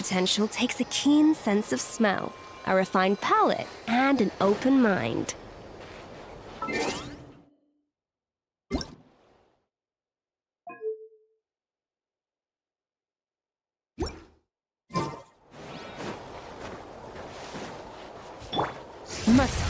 potential takes a keen sense of smell, a refined palate, and an open mind. Merciless.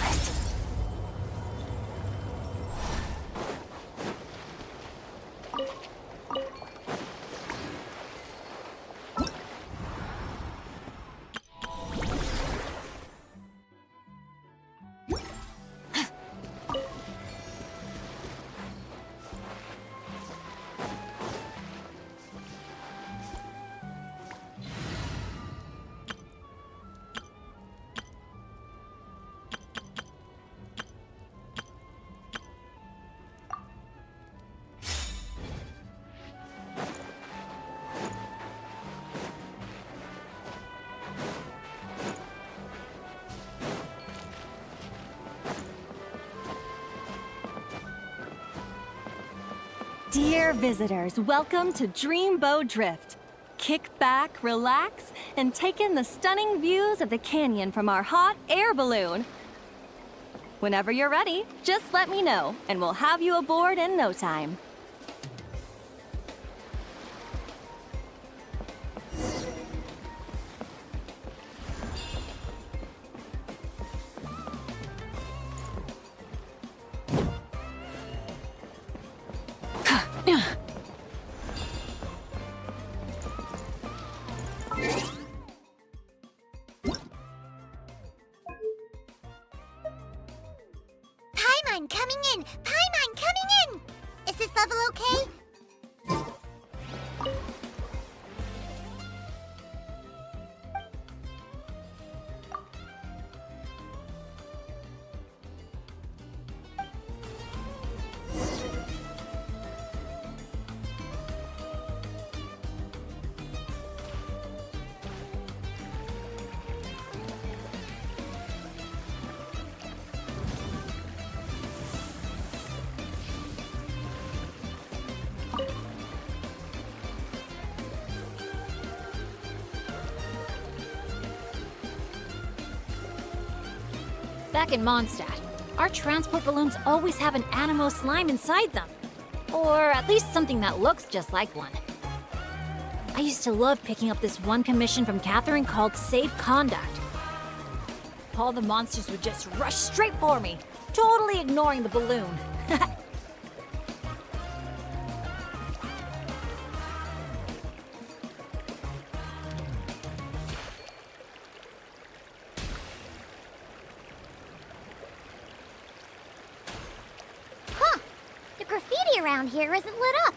Dear visitors, welcome to Dreambow Drift. Kick back, relax, and take in the stunning views of the canyon from our hot air balloon. Whenever you're ready, just let me know, and we'll have you aboard in no time. Paimon coming in! Paimon coming in! Is this level okay? Back in Mondstadt, our transport balloons always have an animo slime inside them. Or at least something that looks just like one. I used to love picking up this one commission from Catherine called Safe Conduct. All the monsters would just rush straight for me, totally ignoring the balloon. Graffiti around here isn't lit up.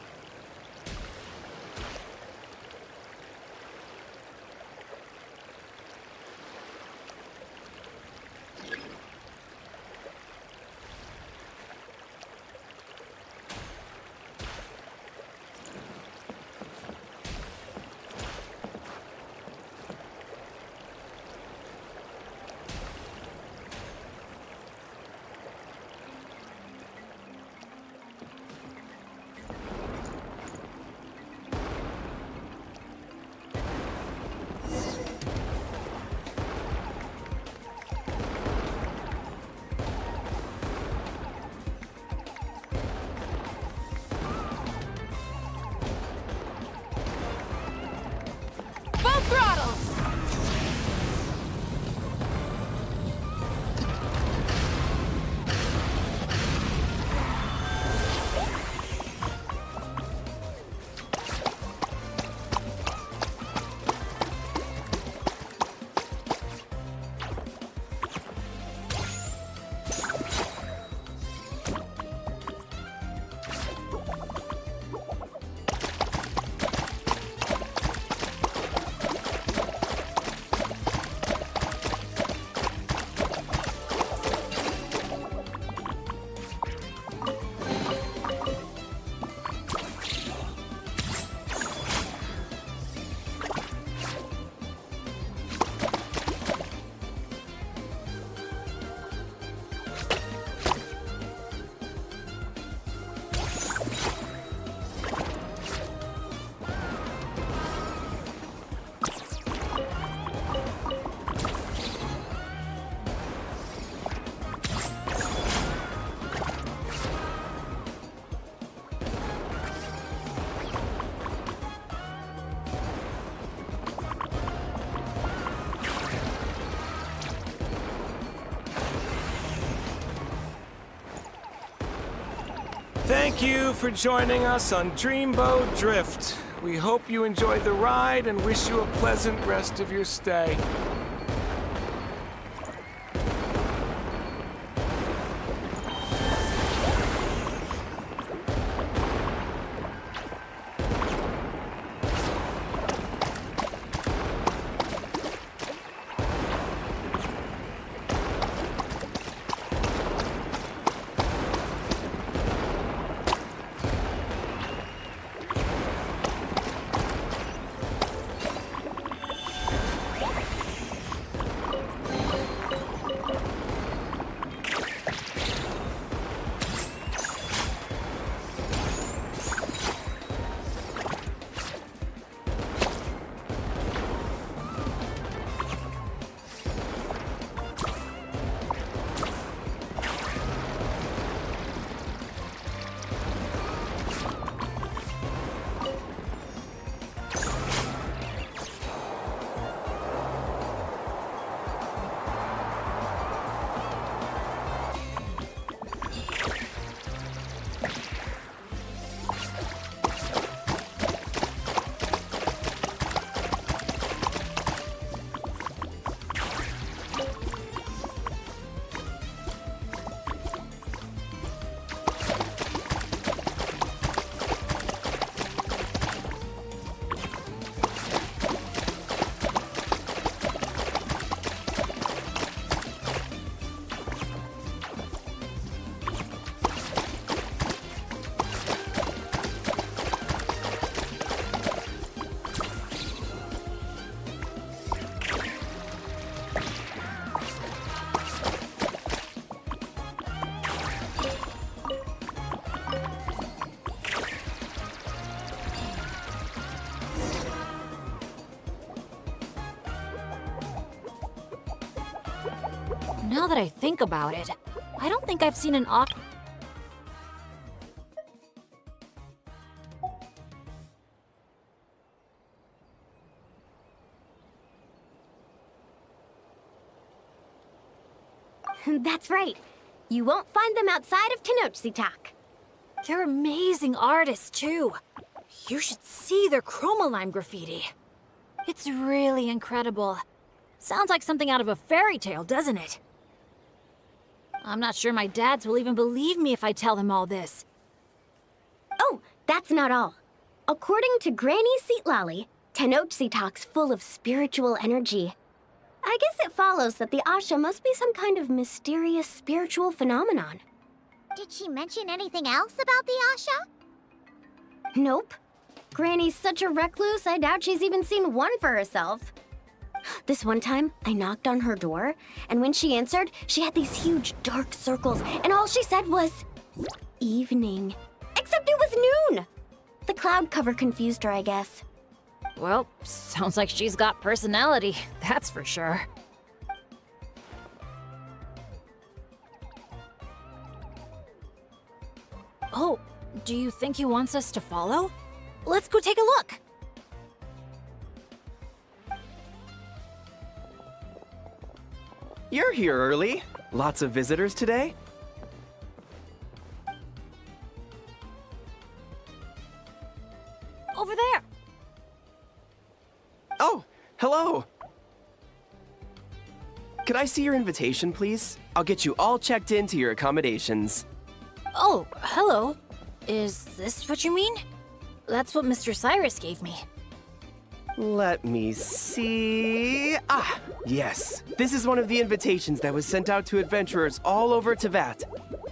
Thank you for joining us on Dreamboat Drift. We hope you enjoyed the ride and wish you a pleasant rest of your stay. Now that I think about it, I don't think I've seen an That's right. You won't find them outside of Tenochtitlan. They're amazing artists, too. You should see their chroma-lime graffiti. It's really incredible. Sounds like something out of a fairy tale, doesn't it? I'm not sure my dads will even believe me if I tell them all this. Oh, that's not all. According to Granny Seatlolly, Tenochtitlan's full of spiritual energy. I guess it follows that the Asha must be some kind of mysterious spiritual phenomenon. Did she mention anything else about the Asha? Nope. Granny's such a recluse, I doubt she's even seen one for herself. This one time, I knocked on her door, and when she answered, she had these huge dark circles, and all she said was, evening. Except it was noon! The cloud cover confused her, I guess. Well, sounds like she's got personality, that's for sure. Oh, do you think he wants us to follow? Let's go take a look! You're here early. Lots of visitors today? Over there! Oh, hello. Could I see your invitation, please? I'll get you all checked into your accommodations. Oh, hello. Is this what you mean? That's what Mr. Cyrus gave me. Let me see. Ah, yes. This is one of the invitations that was sent out to adventurers all over Teyvat.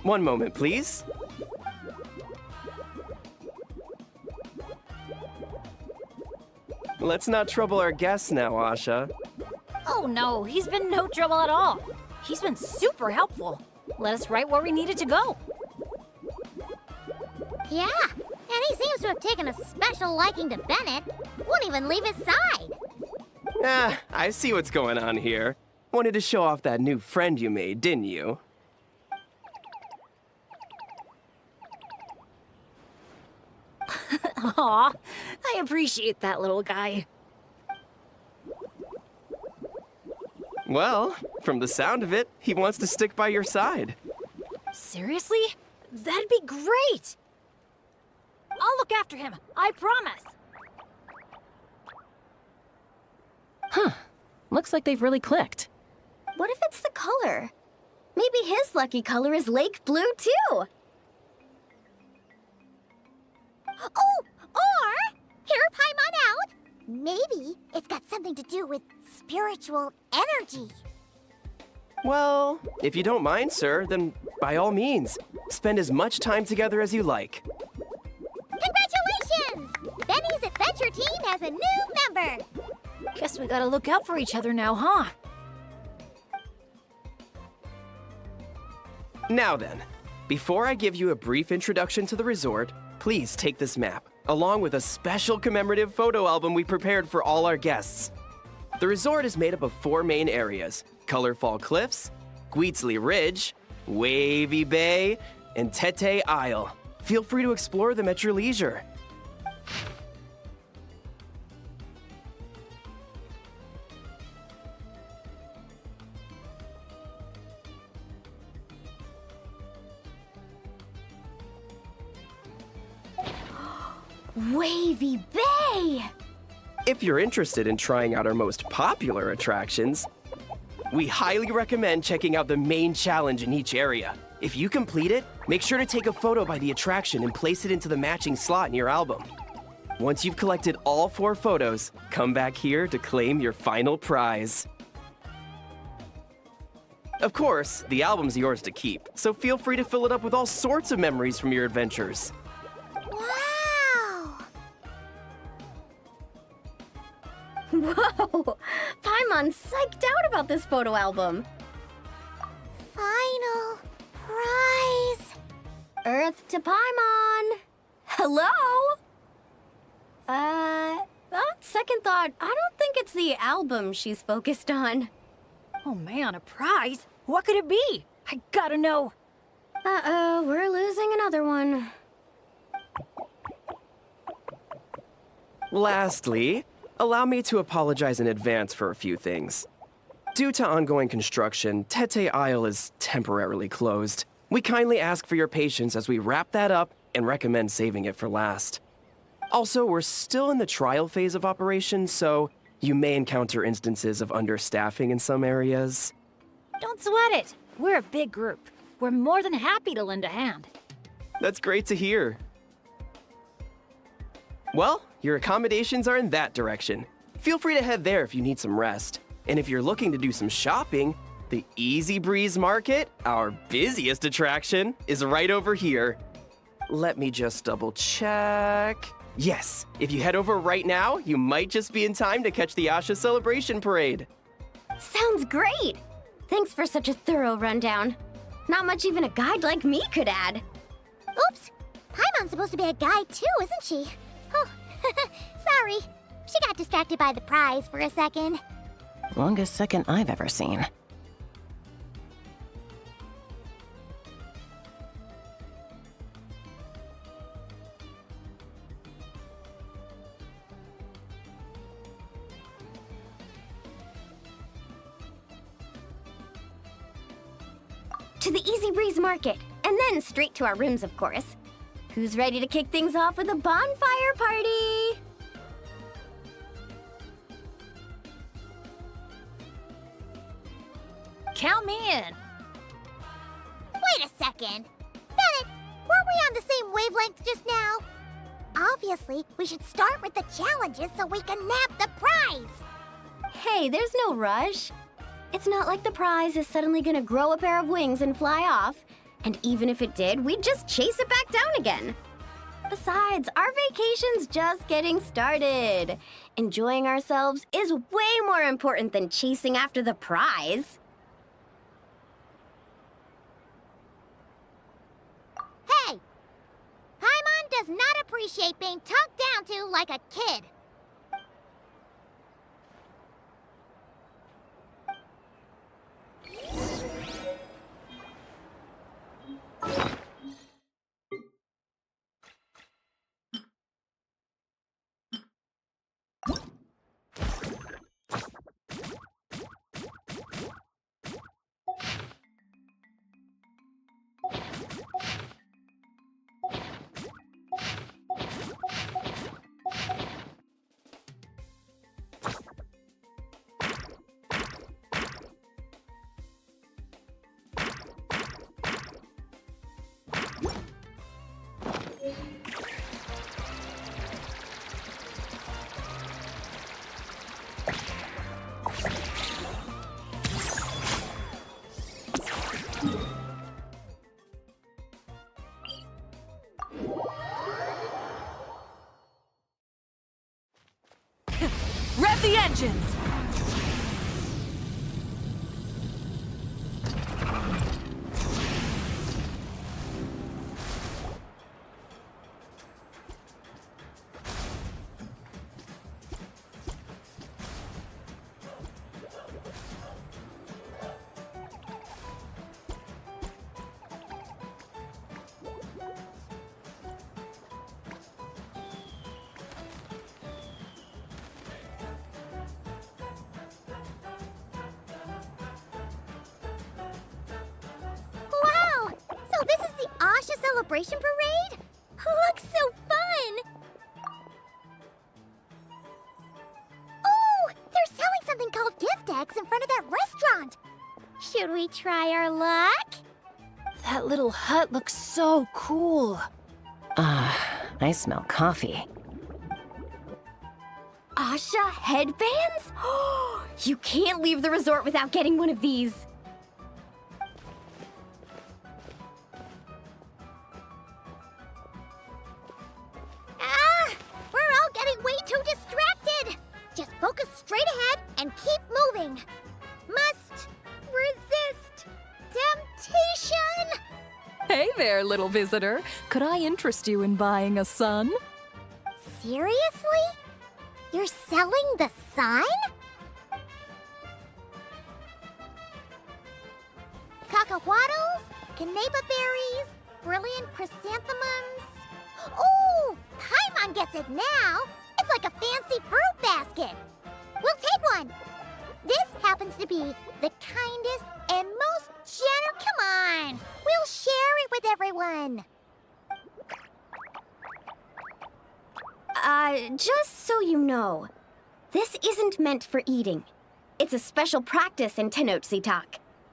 One moment, please. Let's not trouble our guests now, Asha. Oh no, he's been no trouble at all. He's been super helpful. Let us right where we needed to go. Yeah, and he seems to have taken a special liking to Bennett. Won't even leave his side. Ah, I see what's going on here. Wanted to show off that new friend you made, didn't you? Aw, I appreciate that little guy. Well, from the sound of it, he wants to stick by your side. Seriously? That'd be great! I'll look after him. I promise. Huh. Looks like they've really clicked. What if it's the color? Maybe his lucky color is lake blue, too. Oh, or hear Paimon out. Maybe it's got something to do with spiritual energy. Well, if you don't mind, sir, then by all means, spend as much time together as you like. Congratulations! Benny's adventure team has a new member. Guess we gotta look out for each other now, huh? Now then, before I give you a brief introduction to the resort, please take this map, along with a special commemorative photo album we prepared for all our guests. The resort is made up of 4 main areas: Colorful Cliffs, Gweetsley Ridge, Wavy Bay, and Tete Isle. Feel free to explore them at your leisure. Wavy Bay! If you're interested in trying out our most popular attractions, we highly recommend checking out the main challenge in each area. If you complete it, make sure to take a photo by the attraction and place it into the matching slot in your album. Once you've collected all 4 photos, come back here to claim your final prize. Of course, the album's yours to keep, so feel free to fill it up with all sorts of memories from your adventures. Wow! Whoa! Paimon's psyched out about this photo album. Final prize. Earth to Paimon. Hello? On second thought, I don't think it's the album she's focused on. Oh man, a prize? What could it be? I gotta know. Uh-oh, we're losing another one. Lastly, allow me to apologize in advance for a few things. Due to ongoing construction, Tete Isle is temporarily closed. We kindly ask for your patience as we wrap that up and recommend saving it for last. Also, we're still in the trial phase of operations, so you may encounter instances of understaffing in some areas. Don't sweat it. We're a big group. We're more than happy to lend a hand. That's great to hear. Well, your accommodations are in that direction. Feel free to head there if you need some rest. And if you're looking to do some shopping, the Easy Breeze Market, our busiest attraction, is right over here. Let me just double check. Yes, if you head over right now, you might just be in time to catch the Asha Celebration Parade. Sounds great! Thanks for such a thorough rundown. Not much even a guide like me could add. Oops! Paimon's supposed to be a guide too, isn't she? Oh, sorry. She got distracted by the prize for a second. Longest second I've ever seen. To the Easy Breeze Market, and then straight to our rooms, of course. Who's ready to kick things off with a bonfire party? Count me in. Wait a second. Bennett, weren't we on the same wavelength just now? Obviously, we should start with the challenges so we can nab the prize. Hey, there's no rush. It's not like the prize is suddenly gonna grow a pair of wings and fly off. And even if it did, we'd just chase it back down again. Besides, our vacation's just getting started. Enjoying ourselves is way more important than chasing after the prize. Hey! Paimon does not appreciate being talked down to like a kid. Rev the engines! Wow! So this is the Asha celebration parade? Looks so fun! Oh! They're selling something called gift eggs in front of that restaurant! Should we try our luck? That little hut looks so cool. I smell coffee. Asha headbands? You can't leave the resort without getting one of these. Ah! We're all getting way too distracted! Just focus straight ahead and keep moving. Must resist temptation! Hey there, little visitor. Could I interest you in buying a sun? Seriously? You're selling the sun? Cacahuatls, canapa berries, brilliant chrysanthemums. Oh, Paimon gets it now. It's like a fancy fruit basket. We'll take one. This happens to be the kindest and most generous. Come on, we'll share it with everyone. Just so you know, this isn't meant for eating. It's a special practice in Tenochtitlan.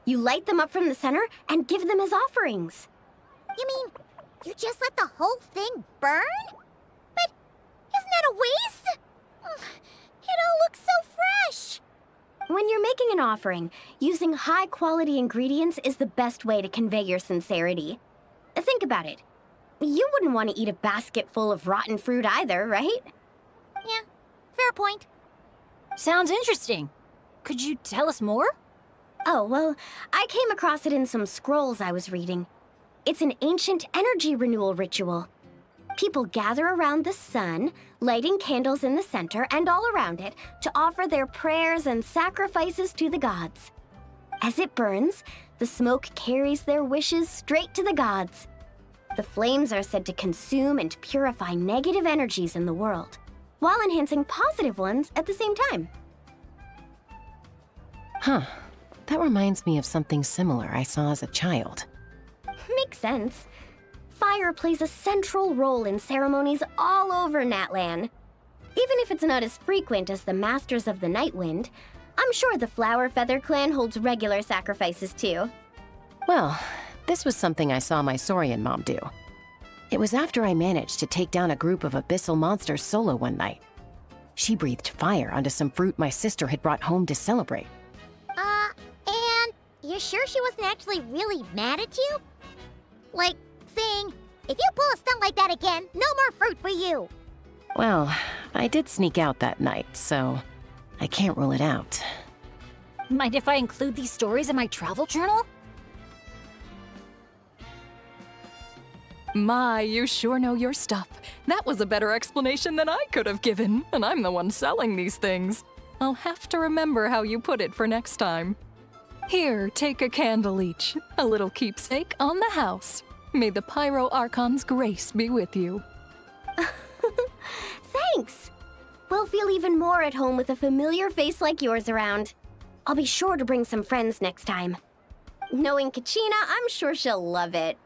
You light them up from the center and give them as offerings. You mean you just let the whole thing burn? But isn't that a waste? It all looks so fresh. When you're making an offering, using high-quality ingredients is the best way to convey your sincerity. Think about it. You wouldn't want to eat a basket full of rotten fruit either, right? Yeah, fair point. Sounds interesting. Could you tell us more? Oh, well, I came across it in some scrolls I was reading. It's an ancient energy renewal ritual. People gather around the sun, lighting candles in the center and all around it to offer their prayers and sacrifices to the gods. As it burns, the smoke carries their wishes straight to the gods. The flames are said to consume and purify negative energies in the world, while enhancing positive ones at the same time. Huh. That reminds me of something similar I saw as a child. Makes sense. Fire plays a central role in ceremonies all over Natlan. Even if it's not as frequent as the Masters of the Night Wind, I'm sure the Flower Feather clan holds regular sacrifices too. Well, this was something I saw my Saurian mom do. It was after I managed to take down a group of abyssal monsters solo one night. She breathed fire onto some fruit my sister had brought home to celebrate. And you're sure she wasn't actually really mad at you? Like, saying, if you pull a stunt like that again, no more fruit for you. Well, I did sneak out that night, so I can't rule it out. Mind if I include these stories in my travel journal? My, you sure know your stuff. That was a better explanation than I could have given, and I'm the one selling these things. I'll have to remember how you put it for next time. Here, take a candle each, a little keepsake on the house. May the Pyro Archon's grace be with you. Thanks! We'll feel even more at home with a familiar face like yours around. I'll be sure to bring some friends next time. Knowing Kachina, I'm sure she'll love it.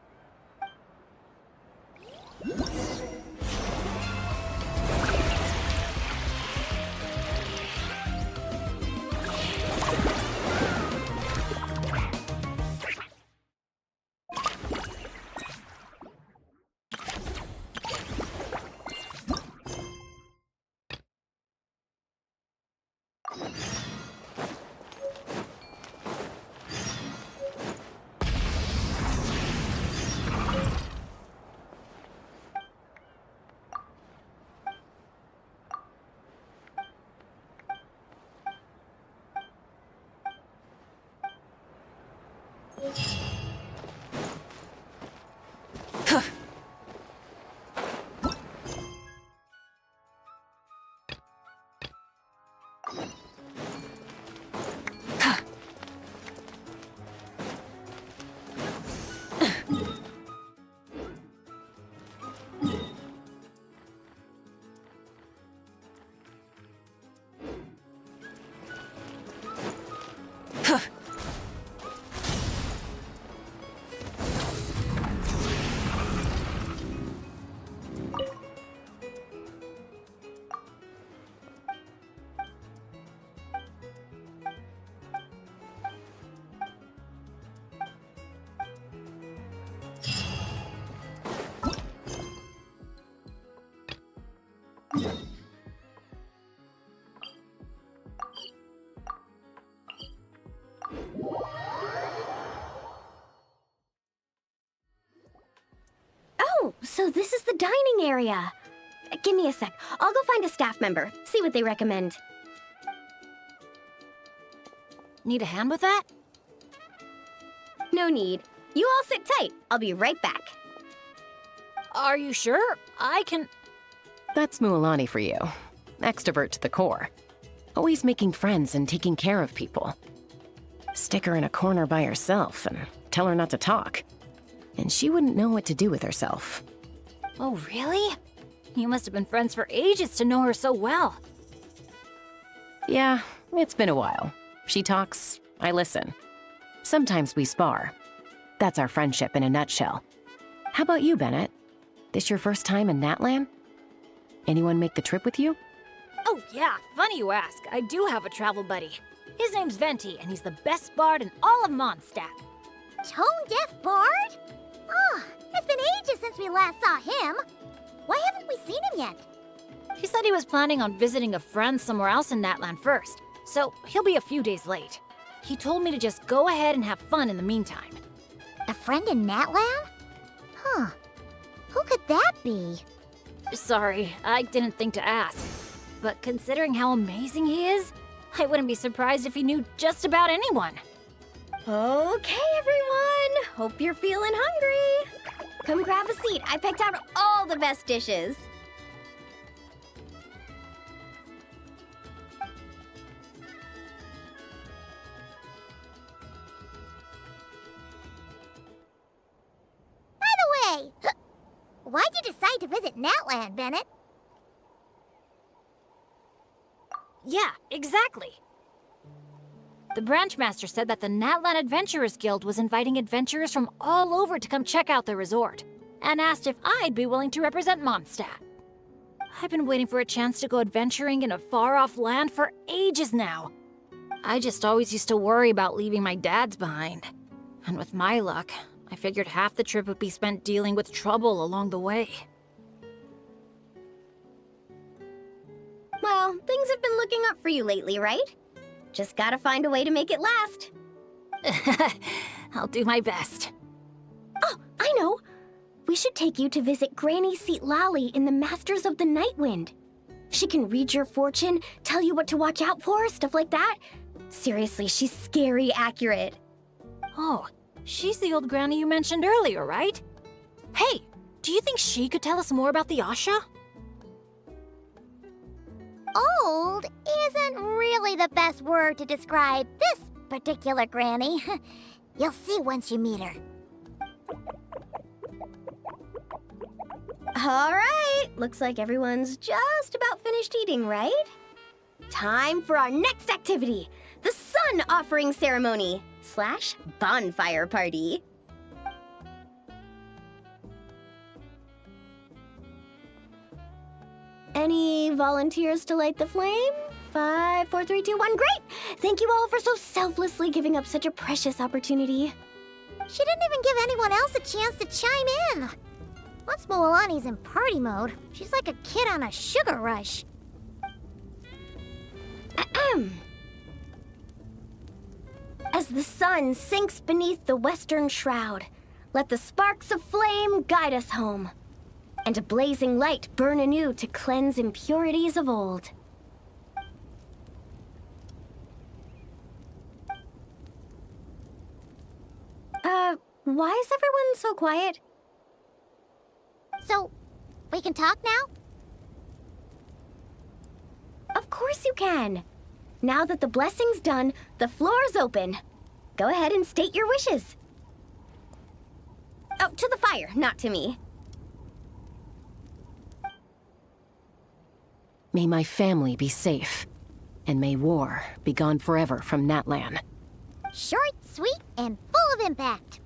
So this is the dining area. Give me a sec. I'll go find a staff member, see what they recommend. Need a hand with that? No need. You all sit tight. I'll be right back. Are you sure? I can... That's Mualani for you. Extrovert to the core. Always making friends and taking care of people. Stick her in a corner by herself and tell her not to talk. And she wouldn't know what to do with herself. Oh, really? You must have been friends for ages to know her so well. Yeah, it's been a while. She talks, I listen. Sometimes we spar. That's our friendship in a nutshell. How about you, Bennett? This your first time in Natlan? Anyone make the trip with you? Oh yeah, funny you ask. I do have a travel buddy. His name's Venti, and he's the best bard in all of Mondstadt. Tone-deaf bard? Oh, it's been ages since we last saw him. Why haven't we seen him yet? He said he was planning on visiting a friend somewhere else in Natlan first, so he'll be a few days late. He told me to just go ahead and have fun in the meantime. A friend in Natlan? Huh. Who could that be? Sorry, I didn't think to ask. But considering how amazing he is, I wouldn't be surprised if he knew just about anyone. Okay, everyone. Hope you're feeling hungry. Come grab a seat. I picked out all the best dishes. By the way, why'd you decide to visit Natlan, Bennett? Yeah, exactly. The branchmaster said that the Natlan Adventurers Guild was inviting adventurers from all over to come check out the resort, and asked if I'd be willing to represent Mondstadt. I've been waiting for a chance to go adventuring in a far-off land for ages now. I just always used to worry about leaving my dads behind. And with my luck, I figured half the trip would be spent dealing with trouble along the way. Well, things have been looking up for you lately, right? Just gotta find a way to make it last. I'll do my best. Oh, I know. We should take you to visit Granny Seat Lally in the Masters of the Nightwind. She can read your fortune, tell you what to watch out for, stuff like that. Seriously, she's scary accurate. Oh, she's the old granny you mentioned earlier, right? Hey, do you think she could tell us more about the Asha? Old isn't really the best word to describe this particular granny. You'll see once you meet her. All right, looks like everyone's just about finished eating, right? Time for our next activity, the Sun Offering Ceremony / bonfire party. Any volunteers to light the flame? 5, 4, 3, 2, 1, great! Thank you all for so selflessly giving up such a precious opportunity. She didn't even give anyone else a chance to chime in. Once Moalani's in party mode, she's like a kid on a sugar rush. Ahem. As the sun sinks beneath the western shroud, let the sparks of flame guide us home, and a blazing light burn anew to cleanse impurities of old. Why is everyone so quiet? So, we can talk now? Of course you can. Now that the blessing's done, the floor's open. Go ahead and state your wishes. Oh, to the fire, not to me. May my family be safe, and may war be gone forever from Natlan. Short, sweet, and full of impact.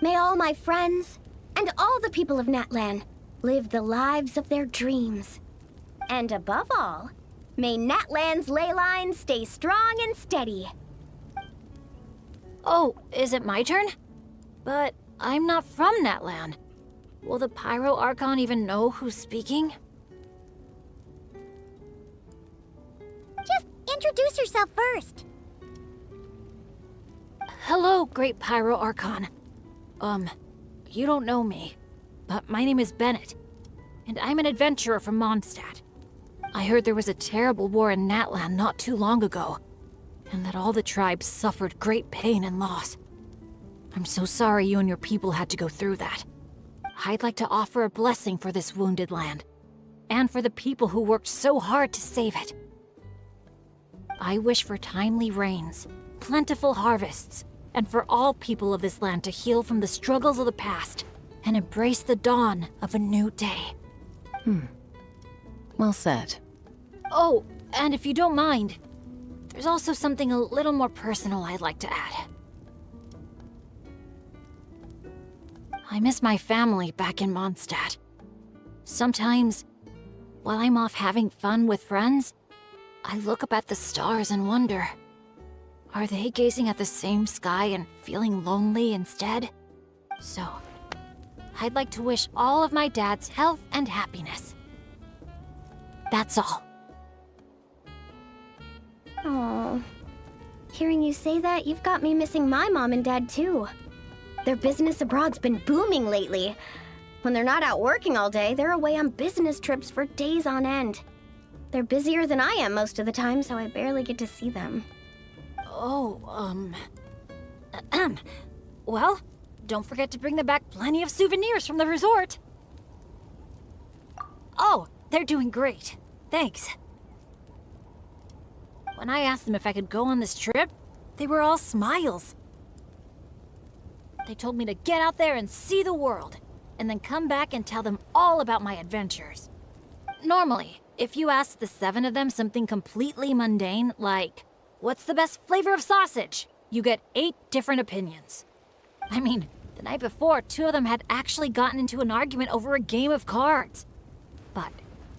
May all my friends and all the people of Natlan live the lives of their dreams. And above all, may Natlan's ley line stay strong and steady. Oh, is it my turn? But I'm not from Natlan. Will the Pyro Archon even know who's speaking? Just introduce yourself first. Hello, Great Pyro Archon. You don't know me, but my name is Bennett, and I'm an adventurer from Mondstadt. I heard there was a terrible war in Natland not too long ago, and that all the tribes suffered great pain and loss. I'm so sorry you and your people had to go through that. I'd like to offer a blessing for this wounded land, and for the people who worked so hard to save it. I wish for timely rains, plentiful harvests, and for all people of this land to heal from the struggles of the past and embrace the dawn of a new day. Well said. Oh, and if you don't mind, there's also something a little more personal I'd like to add. I miss my family back in Mondstadt. Sometimes, while I'm off having fun with friends, I look up at the stars and wonder, are they gazing at the same sky and feeling lonely instead? So, I'd like to wish all of my dad's health and happiness. That's all. Oh, hearing you say that, you've got me missing my mom and dad too. Their business abroad's been booming lately. When they're not out working all day, they're away on business trips for days on end. They're busier than I am most of the time, so I barely get to see them. Oh, well, don't forget to bring them back plenty of souvenirs from the resort. Oh, they're doing great. Thanks. When I asked them if I could go on this trip, they were all smiles. They told me to get out there and see the world, and then come back and tell them all about my adventures. Normally, if you ask the 7 of them something completely mundane, like, what's the best flavor of sausage? You get 8 different opinions. I mean, the night before, 2 of them had actually gotten into an argument over a game of cards. But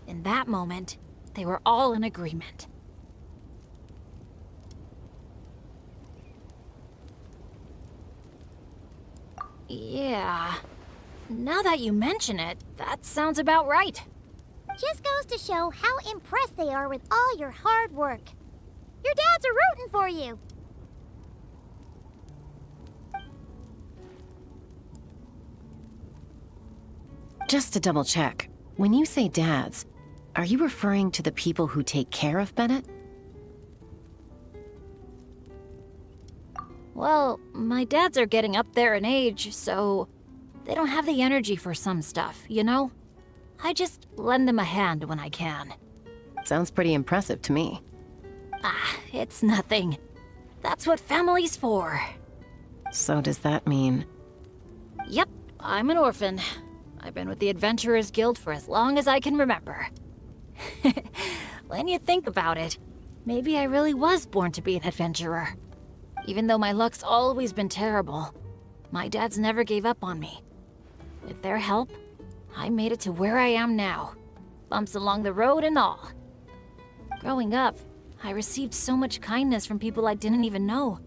in that moment, they were all in agreement. Yeah. Now that you mention it, that sounds about right. Just goes to show how impressed they are with all your hard work. Your dads are rooting for you. Just to double check, when you say dads, are you referring to the people who take care of Bennett? Well, my dads are getting up there in age, so they don't have the energy for some stuff, you know? I just lend them a hand when I can. Sounds pretty impressive to me. Ah, it's nothing. That's what family's for. So does that mean... Yep, I'm an orphan. I've been with the Adventurers Guild for as long as I can remember. When you think about it, maybe I really was born to be an adventurer. Even though my luck's always been terrible, my dads never gave up on me. With their help, I made it to where I am now. Bumps along the road and all. Growing up, I received so much kindness from people I didn't even know.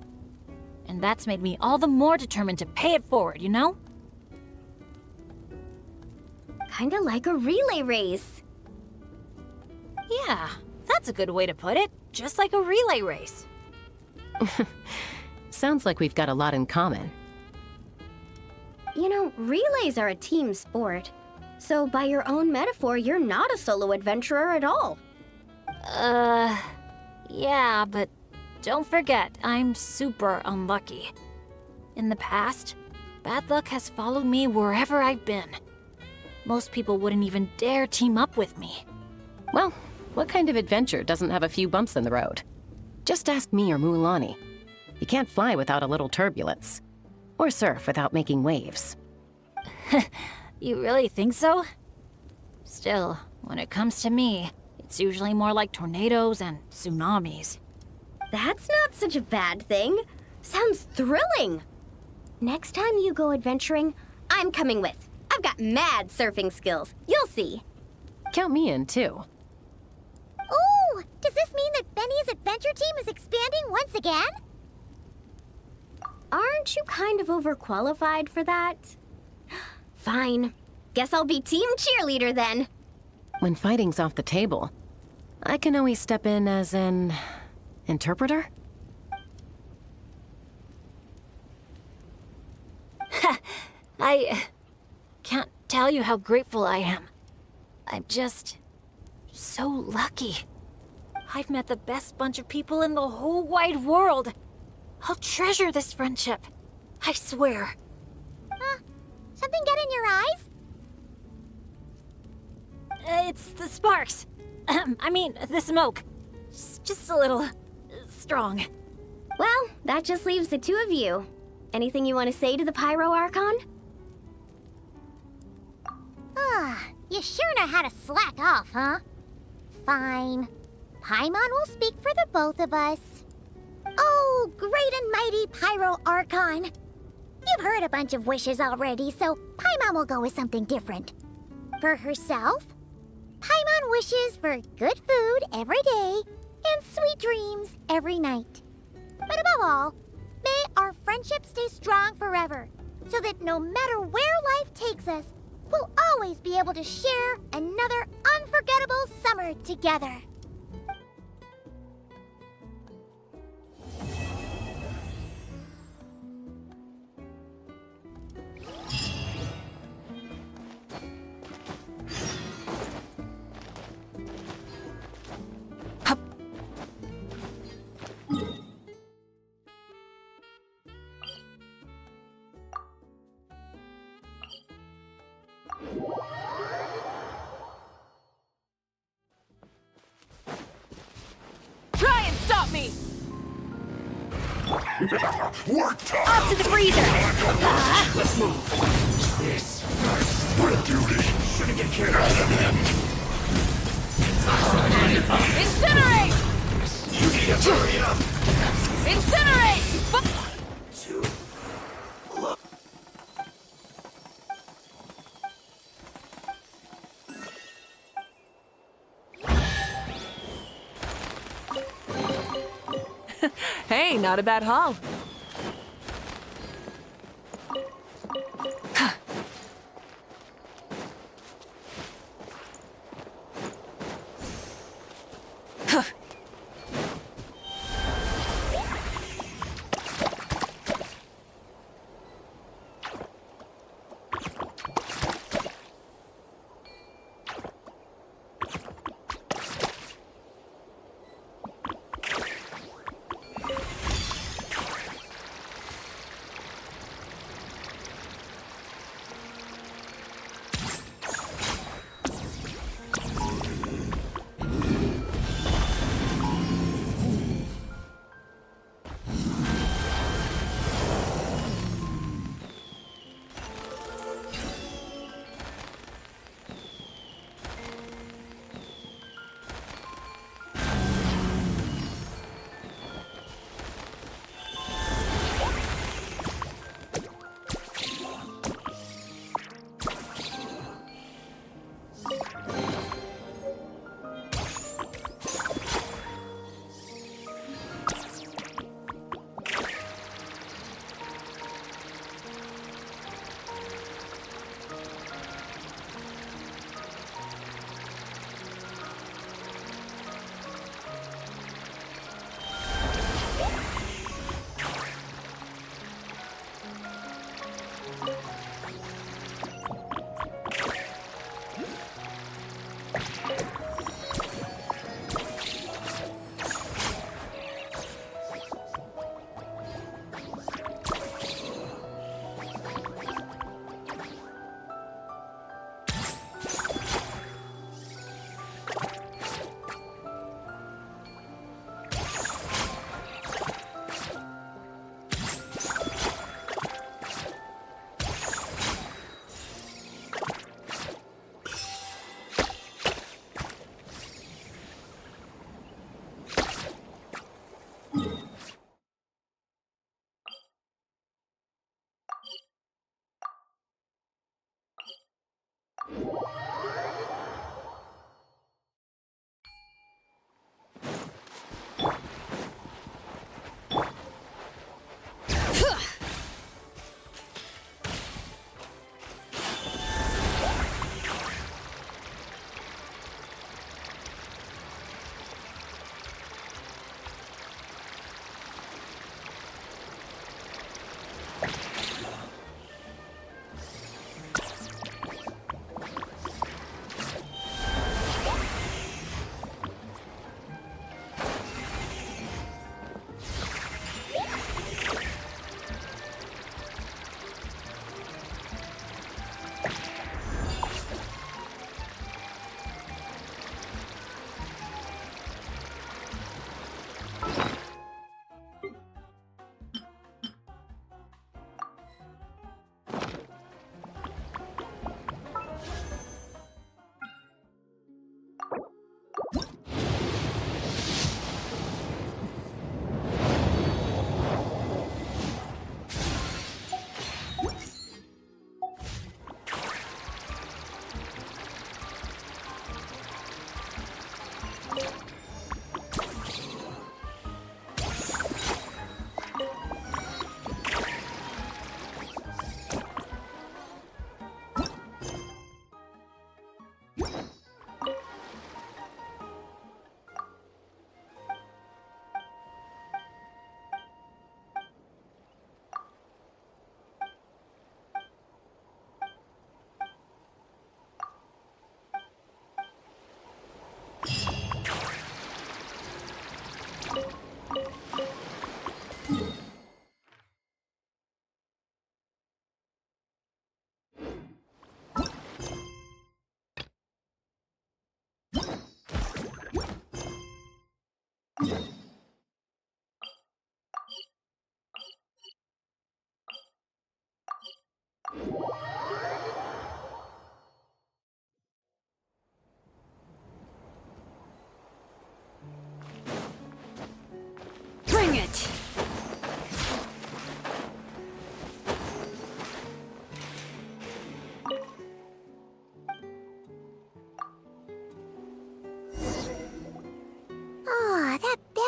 And that's made me all the more determined to pay it forward, you know? Kinda like a relay race. Yeah, that's a good way to put it. Just like a relay race. Sounds like we've got a lot in common. You know, relays are a team sport. So by your own metaphor, you're not a solo adventurer at all. Yeah, but don't forget, I'm super unlucky. In the past, bad luck has followed me wherever I've been. Most people wouldn't even dare team up with me. Well, what kind of adventure doesn't have a few bumps in the road? Just ask me or Mulan. You can't fly without a little turbulence. Or surf without making waves. You really think so? Still, when it comes to me, it's usually more like tornadoes and tsunamis. That's not such a bad thing. Sounds thrilling. Next time you go adventuring, I'm coming with. I've got mad surfing skills. You'll see. Count me in, too. Ooh, does this mean that Benny's adventure team is expanding once again? Aren't you kind of overqualified for that? Fine. Guess I'll be team cheerleader then. When fighting's off the table, I can always step in as an... interpreter? I can't tell you how grateful I am. I'm just so lucky. I've met the best bunch of people in the whole wide world. I'll treasure this friendship. I swear. Something get in your eyes? It's the sparks. I mean, the smoke. Just a little strong. Well, that just leaves the two of you. Anything you want to say to the Pyro Archon? You sure know how to slack off, huh? Fine. Paimon will speak for the both of us. Oh, great and mighty Pyro Archon. You've heard a bunch of wishes already, so Paimon will go with something different. For herself, Paimon wishes for good food every day and sweet dreams every night. But above all, may our friendship stay strong forever, so that no matter where life takes us, we'll always be able to share another unforgettable summer together. Try and stop me! Work time! Up to the freezer! Let's move! This my duty. Shouldn't get carried out of him. Incinerate! You need to hurry up! Incinerate! Hey, not a bad haul.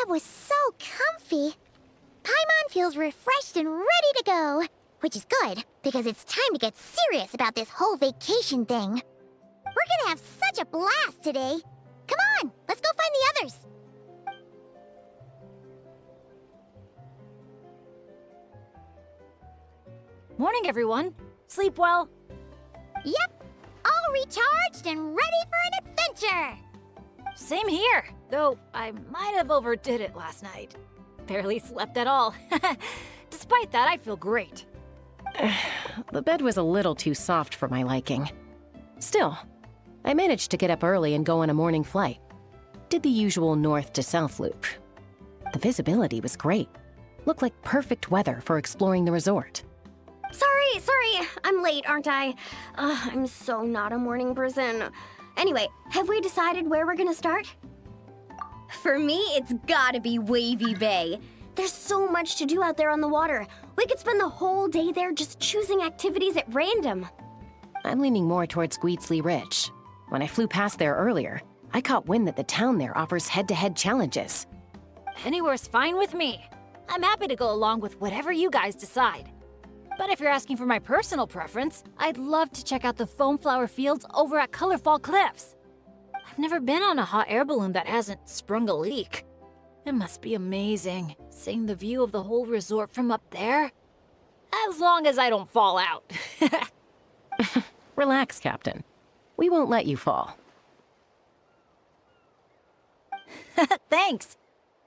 bed was so comfy. Paimon feels refreshed and ready to go. Which is good, because it's time to get serious about this whole vacation thing. We're gonna have such a blast today. Come on, let's go find the others. Morning, everyone. Sleep well? Yep, all recharged and ready for an adventure. Same here, though I might have overdid it last night. Barely slept at all. Despite that, I feel great. The bed was a little too soft for my liking. Still, I managed to get up early and go on a morning flight. Did the usual north to south loop. The visibility was great. Looked like perfect weather for exploring the resort. Sorry, I'm late, aren't I? I'm so not a morning person. Anyway, have we decided where we're gonna start? For me, it's gotta be Wavy Bay. There's so much to do out there on the water. We could spend the whole day there just choosing activities at random. I'm leaning more towards Gweetsley Ridge. When I flew past there earlier, I caught wind that the town there offers head-to-head challenges. Anywhere's fine with me. I'm happy to go along with whatever you guys decide. But if you're asking for my personal preference, I'd love to check out the foam flower fields over at Colorfall Cliffs. I've never been on a hot air balloon that hasn't sprung a leak. It must be amazing, seeing the view of the whole resort from up there. As long as I don't fall out. Relax, Captain. We won't let you fall. Thanks.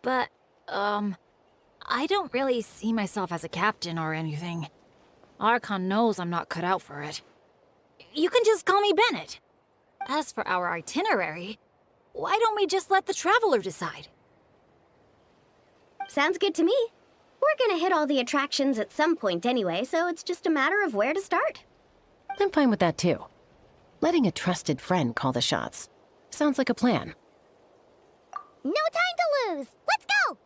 But, I don't really see myself as a captain or anything. Archon knows I'm not cut out for it. You can just call me Bennett. As for our itinerary, why don't we just let the traveler decide? Sounds good to me. We're gonna hit all the attractions at some point anyway, so it's just a matter of where to start. I'm fine with that too. Letting a trusted friend call the shots. Sounds like a plan. No time to lose. Let's go.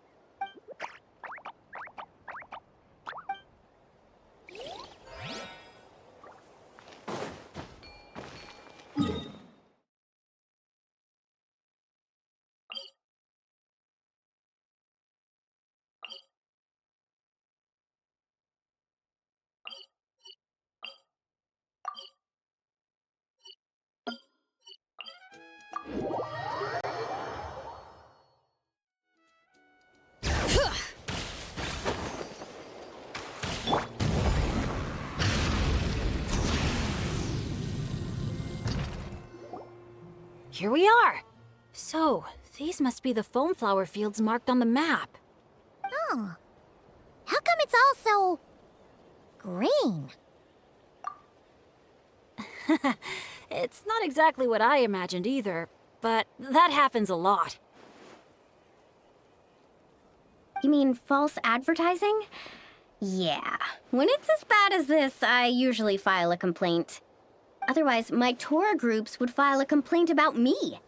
Here we are. So, these must be the foam flower fields marked on the map. Oh. How come it's all so green? It's not exactly what I imagined either, but that happens a lot. You mean false advertising? Yeah. When it's as bad as this, I usually file a complaint. Otherwise, my tour groups would file a complaint about me.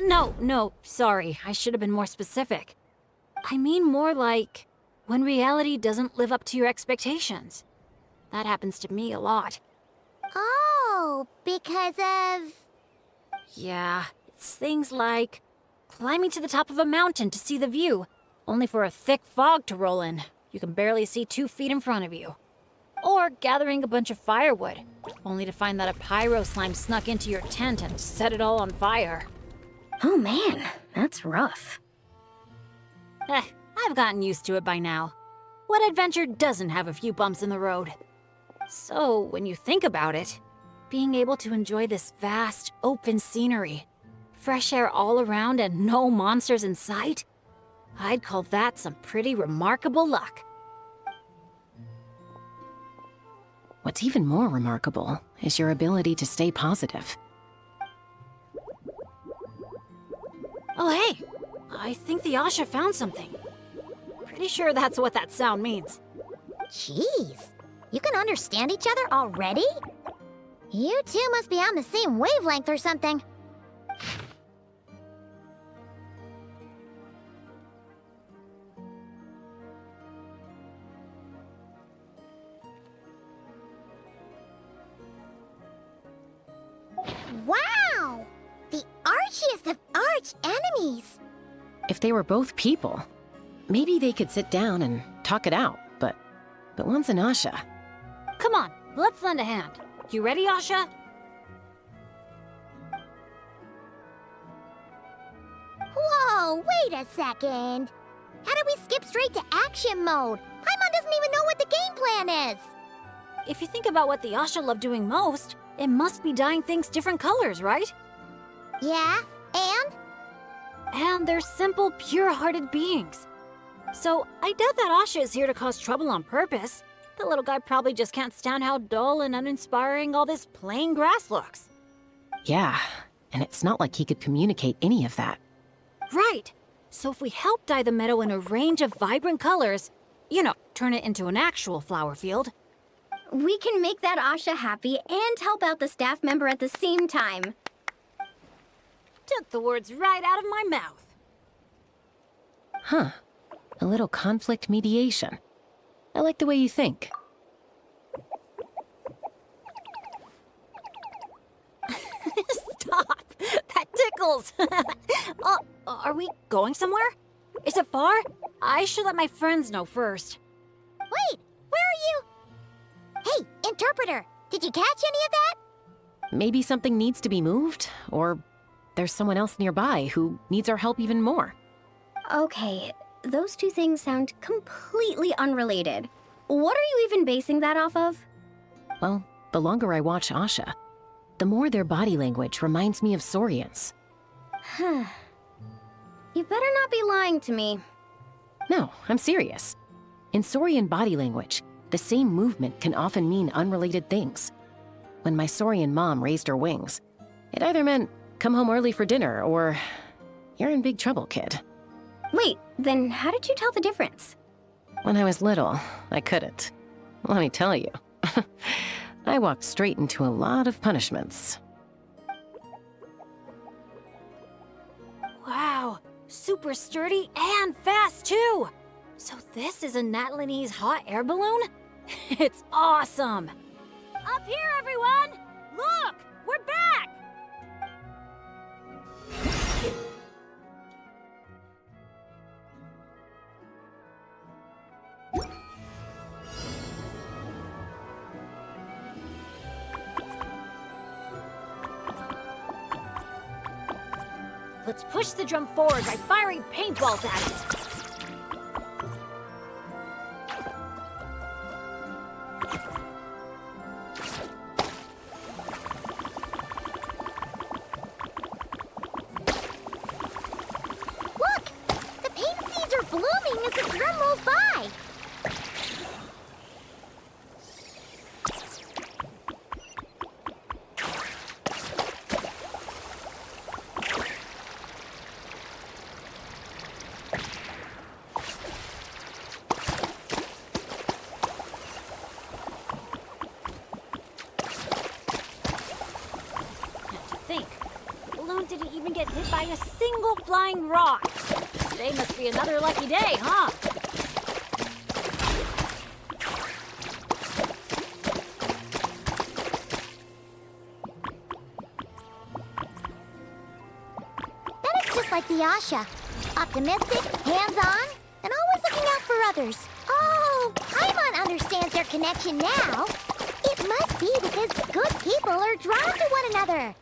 No, sorry. I should have been more specific. I mean more like when reality doesn't live up to your expectations. That happens to me a lot. Oh, because of... Yeah, it's things like climbing to the top of a mountain to see the view, only for a thick fog to roll in. You can barely see 2 feet in front of you. Or gathering a bunch of firewood, only to find that a pyro slime snuck into your tent and set it all on fire. Oh man, that's rough. I've gotten used to it by now. What adventure doesn't have a few bumps in the road? So, when you think about it, being able to enjoy this vast, open scenery, fresh air all around and no monsters in sight, I'd call that some pretty remarkable luck. What's even more remarkable is your ability to stay positive. Oh hey, I think the Asha found something. Pretty sure that's what that sound means. Jeez, you can understand each other already? You two must be on the same wavelength or something. Wow! The archiest of arch enemies! If they were both people, maybe they could sit down and talk it out, but one's an Asha. Come on, let's lend a hand. You ready, Asha? Whoa, wait a second. How did we skip straight to action mode? Paimon doesn't even know what the game plan is. If you think about what the Asha love doing most, it must be dyeing things different colors, right? Yeah, and? And they're simple, pure-hearted beings. So I doubt that Asha is here to cause trouble on purpose. The little guy probably just can't stand how dull and uninspiring all this plain grass looks. Yeah, and it's not like he could communicate any of that. Right. So if we help dye the meadow in a range of vibrant colors, turn it into an actual flower field. We can make that Asha happy and help out the staff member at the same time. Took the words right out of my mouth. Huh. A little conflict mediation. I like the way you think. Stop! That tickles! Oh, are we going somewhere? Is it far? I should let my friends know first. Wait, where are you? Hey, interpreter, did you catch any of that? Maybe something needs to be moved, or there's someone else nearby who needs our help even more. Okay, those two things sound completely unrelated. What are you even basing that off of? Well, the longer I watch Asha, the more their body language reminds me of Saurians. You better not be lying to me. No, I'm serious. In Saurian body language, the same movement can often mean unrelated things. When my Saurian mom raised her wings, it either meant, come home early for dinner, or, you're in big trouble, kid. Wait, then how did you tell the difference? When I was little, I couldn't. Let me tell you. I walked straight into a lot of punishments. Wow, super sturdy and fast too! So this is a Natlanese hot air balloon? It's awesome! Up here, everyone! Look! We're back! Let's push the drum forward by firing paintballs at it. Look! The paint seeds are blooming as the drum rolls by! Think. The balloon didn't even get hit by a single flying rock. Today must be another lucky day, huh? That is just like the Asha. Optimistic, hands-on, and always looking out for others. Oh, Paimon understands their connection now. It must be because good people are drawn to one another.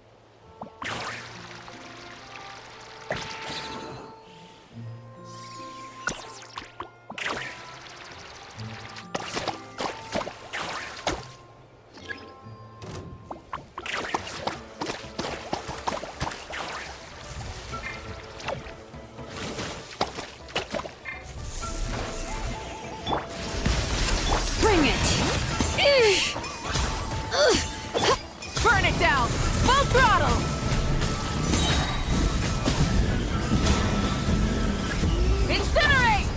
Bring it! Burn it down! Full throttle! Incinerate!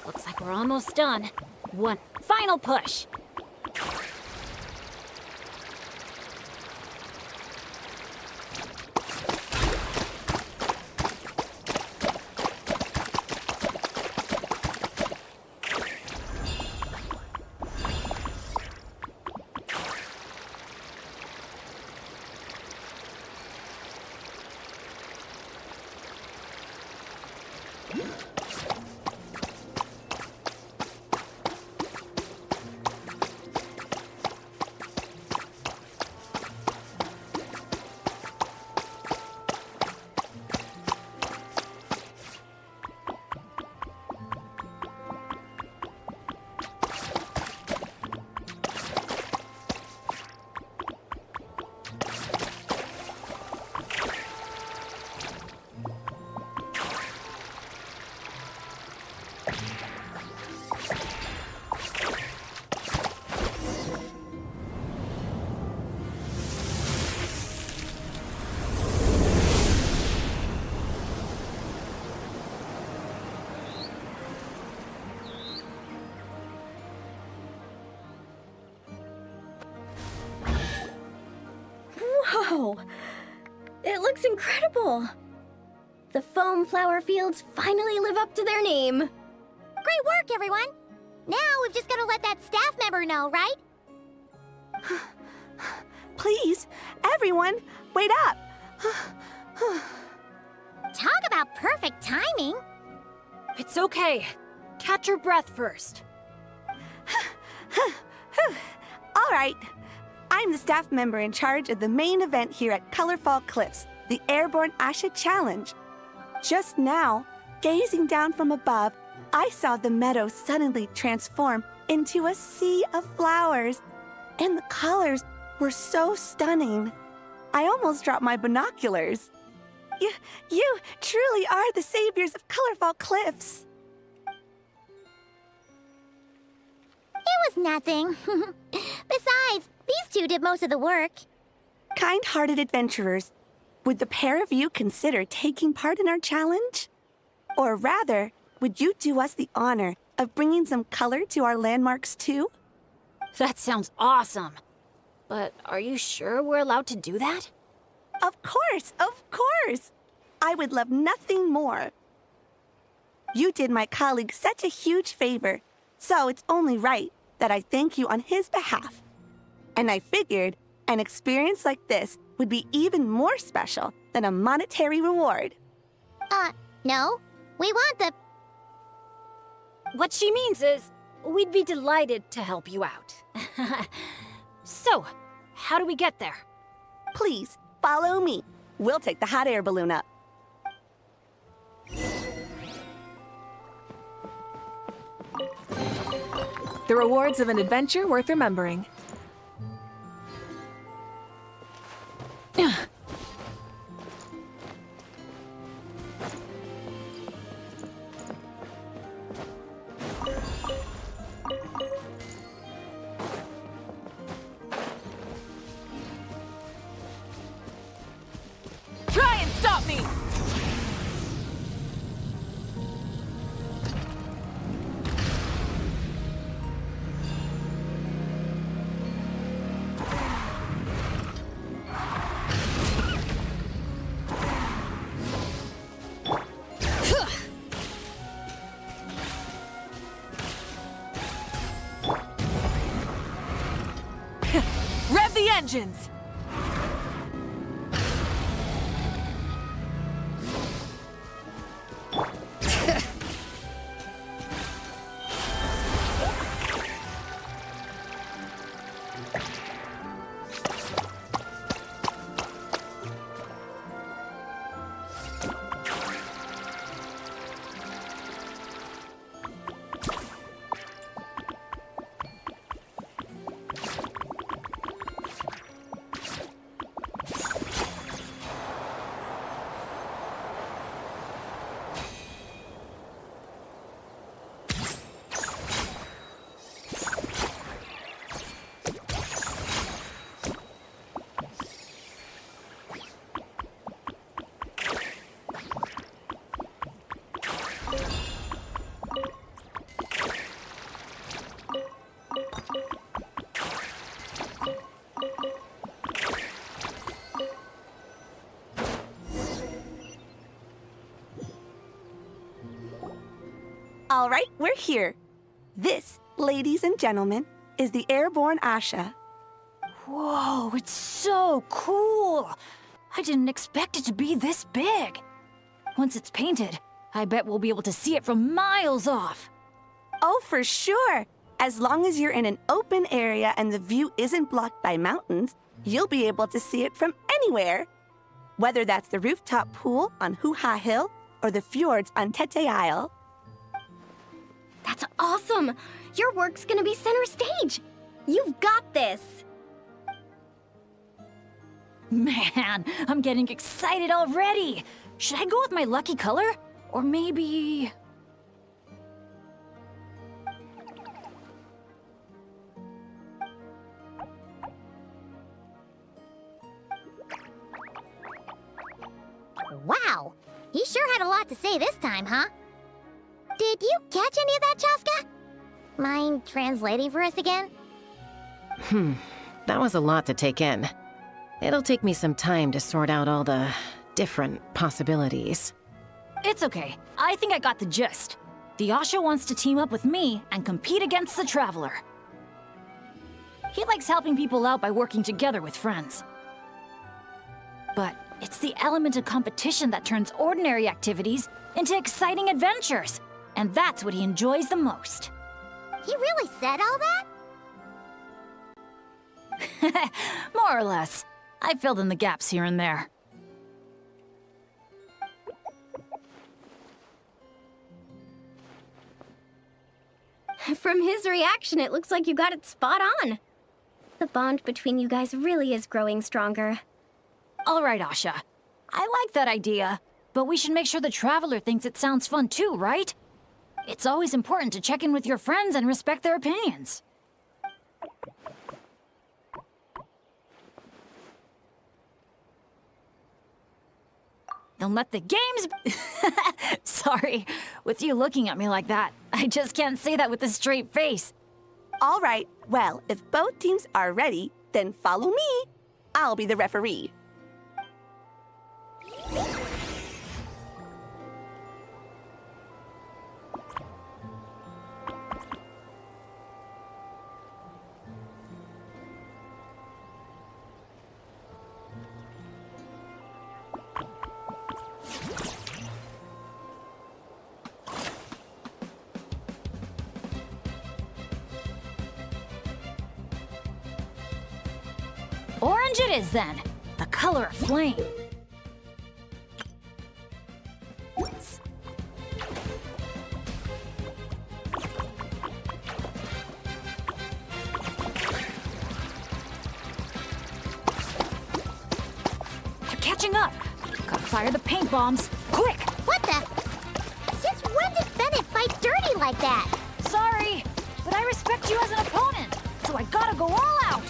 Looks like we're almost done. One final push. Wow! It looks incredible! The foam flower fields finally live up to their name. Great work, everyone! Now we've just gotta let that staff member know, right? Please, everyone, wait up! Talk about perfect timing! It's okay. Catch your breath first. All right. I'm the staff member in charge of the main event here at Colorfall Cliffs, the Airborne Asha Challenge. Just now, gazing down from above, I saw the meadow suddenly transform into a sea of flowers, and the colors were so stunning. I almost dropped my binoculars. You truly are the saviors of Colorfall Cliffs. It was nothing. Besides, these two did most of the work. Kind-hearted adventurers, would the pair of you consider taking part in our challenge? Or rather, would you do us the honor of bringing some color to our landmarks too? That sounds awesome. But are you sure we're allowed to do that? Of course, of course! I would love nothing more. You did my colleague such a huge favor, so it's only right that I thank you on his behalf. And I figured an experience like this would be even more special than a monetary reward. No. We want the... What she means is, we'd be delighted to help you out. So, how do we get there? Please, follow me. We'll take the hot air balloon up. The rewards of an adventure worth remembering. Try and stop me! Rev the engines! All right, we're here. This, ladies and gentlemen, is the Airborne Asha. Whoa, it's so cool! I didn't expect it to be this big. Once it's painted, I bet we'll be able to see it from miles off. Oh, for sure. As long as you're in an open area and the view isn't blocked by mountains, you'll be able to see it from anywhere. Whether that's the rooftop pool on Hoo-Ha Hill or the fjords on Tete Isle. That's awesome! Your work's gonna be center stage! You've got this! Man, I'm getting excited already! Should I go with my lucky color? Or maybe... Wow! He sure had a lot to say this time, huh? Did you catch any of that, Chaska? Mind translating for us again? That was a lot to take in. It'll take me some time to sort out all the different possibilities. It's okay. I think I got the gist. The Asha wants to team up with me and compete against the Traveler. He likes helping people out by working together with friends. But it's the element of competition that turns ordinary activities into exciting adventures. And that's what he enjoys the most. He really said all that? More or less. I filled in the gaps here and there. From his reaction, it looks like you got it spot on. The bond between you guys really is growing stronger. All right, Asha. I like that idea, but we should make sure the Traveler thinks it sounds fun too, right? It's always important to check in with your friends and respect their opinions. Don't let the games... Sorry, with you looking at me like that, I just can't say that with a straight face. All right, well, if both teams are ready, then follow me. I'll be the referee. Orange it is then, the color of flame. They're catching up. Gotta fire the paint bombs, quick! What the? Since when did Bennett fight dirty like that? Sorry, but I respect you as an opponent, so I gotta go all out.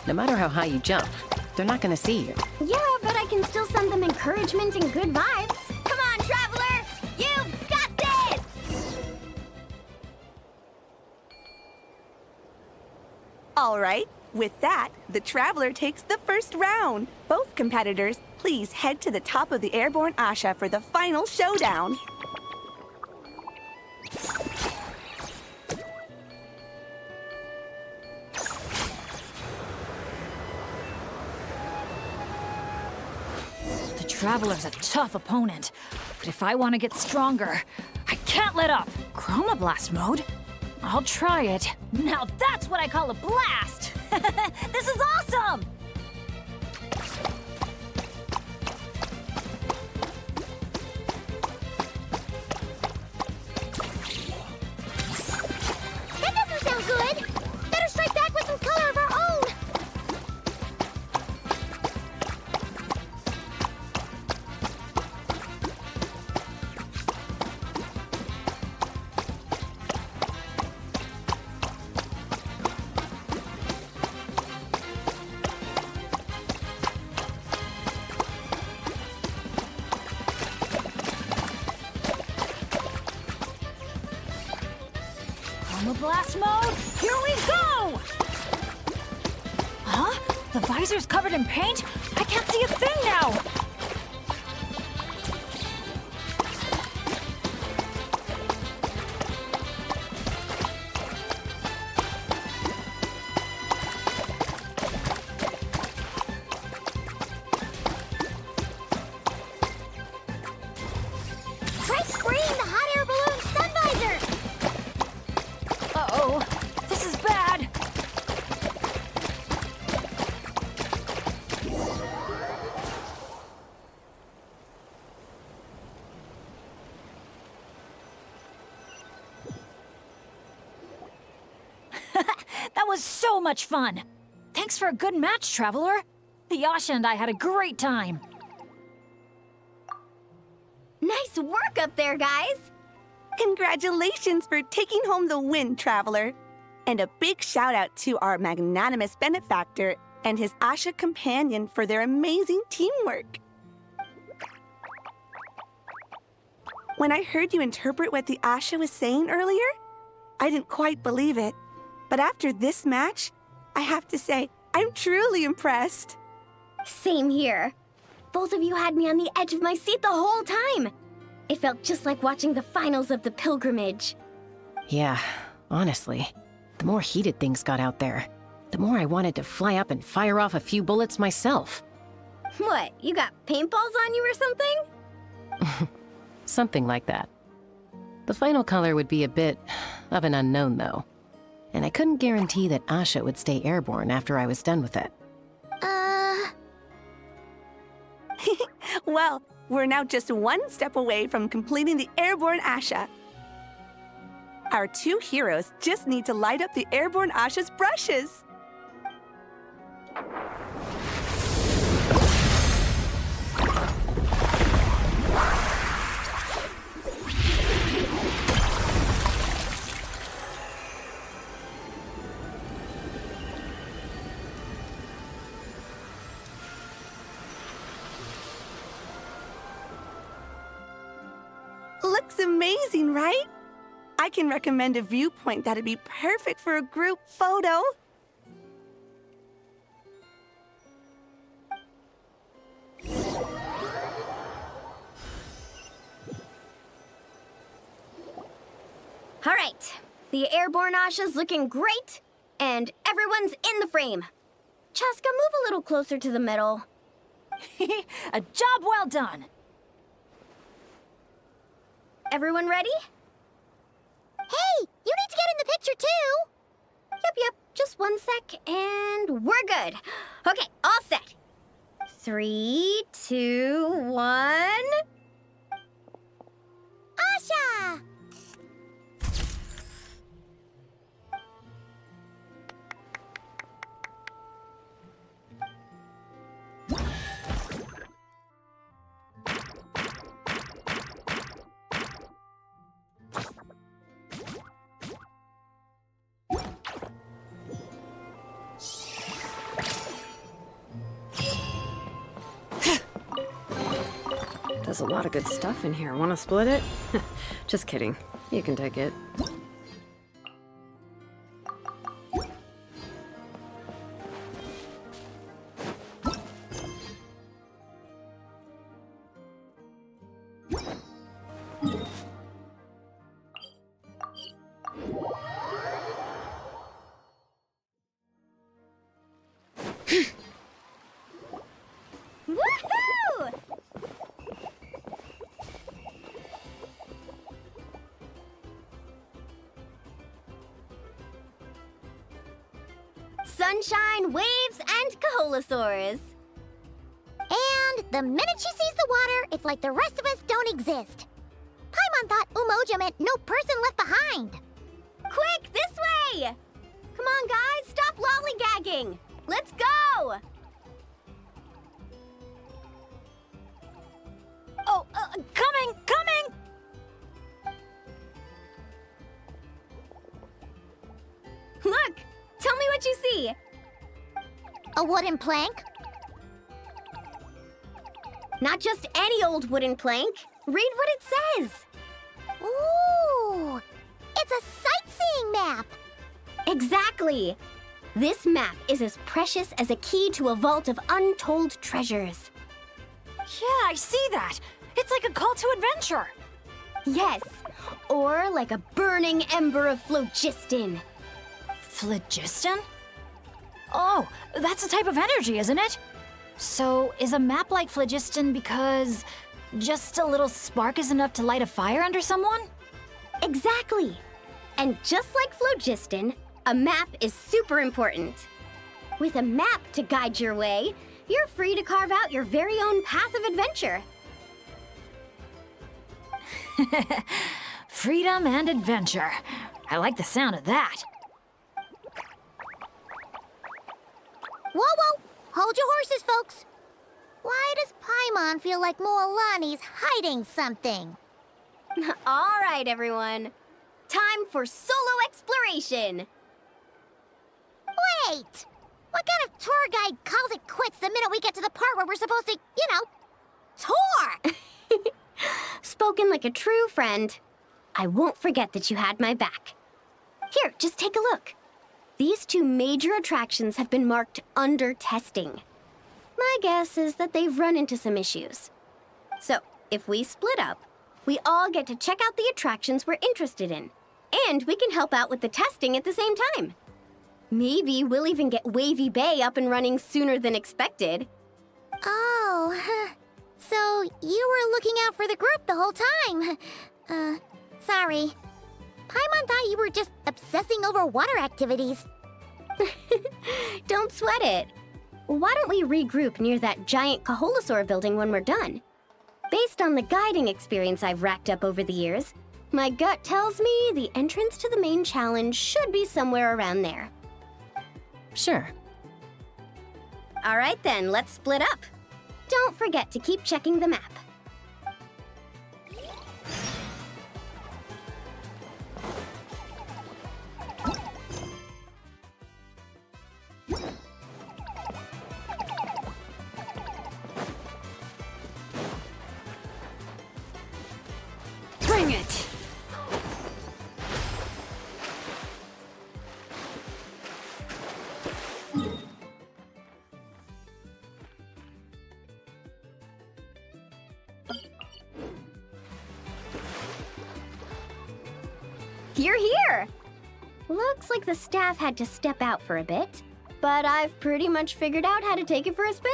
No matter how high you jump, they're not gonna see you. Yeah, but I can still send them encouragement and good vibes. Come on, Traveler! You've got this! All right, with that, the Traveler takes the first round. Both competitors, please head to the top of the Airborne Asha for the final showdown. Traveler's a tough opponent, but if I want to get stronger, I can't let up. Chroma Blast mode? I'll try it. Now that's what I call a blast! This is awesome! That doesn't sound Normal blast mode, here we go! Huh? The visor's covered in paint? I can't see a thing now! Try spraying the hot air balloon sun visor! Uh-oh, this is bad! That was so much fun! Thanks for a good match, Traveler! The Asha and I had a great time! Nice work up there, guys! Congratulations for taking home the win, Traveler. And a big shout out to our magnanimous benefactor and his Asha companion for their amazing teamwork. When I heard you interpret what the Asha was saying earlier, I didn't quite believe it. But after this match, I have to say, I'm truly impressed. Same here. Both of you had me on the edge of my seat the whole time. It felt just like watching the finals of the pilgrimage. Yeah, honestly, the more heated things got out there, the more I wanted to fly up and fire off a few bullets myself. What, you got paintballs on you or something? Something like that. The final color would be a bit of an unknown, though. And I couldn't guarantee that Asha would stay airborne after I was done with it. Well, we're now just one step away from completing the airborne Asha. Our two heroes just need to light up the airborne Asha's brushes. Looks amazing, right? I can recommend a viewpoint that'd be perfect for a group photo. All right, the airborne Asha's looking great, and everyone's in the frame. Chaska, move a little closer to the middle. A job well done! Everyone ready? Hey, you need to get in the picture too! Yep, just 1 sec, and we're good. Okay, all set. 3, 2, 1... Asha! There's a lot of good stuff in here. Want to split it? Just kidding. You can take it. Woohoo! Sunshine, waves, and Kaholosaurs. And the minute she sees the water, it's like the rest of us don't exist. Paimon thought Umoja meant no person left behind. Quick, this way! Come on, guys, stop lollygagging! Let's go! Oh, coming! Look! Tell me what you see! A wooden plank? Not just any old wooden plank. Read what it says. Ooh! It's a sightseeing map! Exactly! This map is as precious as a key to a vault of untold treasures. Yeah, I see that. It's like a call to adventure. Yes, or like a burning ember of phlogiston. Phlogiston? Oh, that's a type of energy, isn't it? So, is a map like phlogiston because just a little spark is enough to light a fire under someone? Exactly! And just like phlogiston, a map is super important. With a map to guide your way, you're free to carve out your very own path of adventure. Freedom and adventure. I like the sound of that. Whoa, whoa! Hold your horses, folks. Why does Paimon feel like Moalani's hiding something? All right, everyone. Time for solo exploration. Wait! What kind of tour guide calls it quits the minute we get to the part where we're supposed to, tour? Spoken like a true friend. I won't forget that you had my back. Here, just take a look. These two major attractions have been marked under testing. My guess is that they've run into some issues. So, if we split up, we all get to check out the attractions we're interested in. And we can help out with the testing at the same time. Maybe we'll even get Wavy Bay up and running sooner than expected. Oh, so you were looking out for the group the whole time. Sorry. Paimon thought you were just obsessing over water activities. Don't sweat it. Why don't we regroup near that giant Kaholosaur building when we're done? Based on the guiding experience I've racked up over the years, my gut tells me the entrance to the main challenge should be somewhere around there. Sure. All right then, let's split up. Don't forget to keep checking the map. Bring it! You're here! Looks like the staff had to step out for a bit, but I've pretty much figured out how to take it for a spin.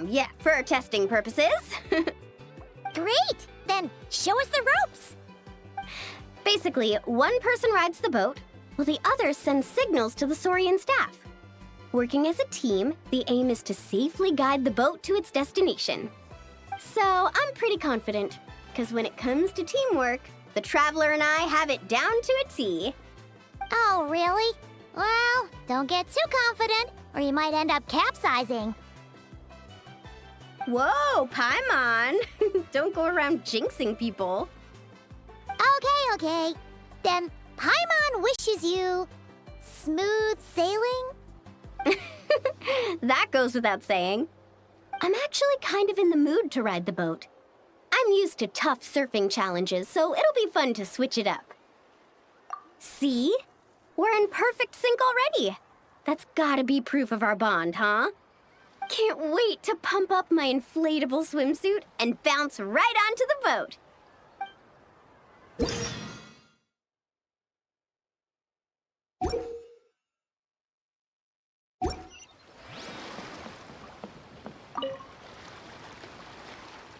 Yeah, for testing purposes. Great! Then show us the ropes! Basically, one person rides the boat, while the other sends signals to the Saurian staff. Working as a team, the aim is to safely guide the boat to its destination. So I'm pretty confident, because when it comes to teamwork, the Traveler and I have it down to a T. Oh, really? Well, don't get too confident, or you might end up capsizing. Whoa, Paimon! Don't go around jinxing people. Okay. Then Paimon wishes you smooth sailing? That goes without saying. I'm actually kind of in the mood to ride the boat. I'm used to tough surfing challenges, so it'll be fun to switch it up. See? We're in perfect sync already. That's gotta be proof of our bond, huh? Can't wait to pump up my inflatable swimsuit and bounce right onto the boat.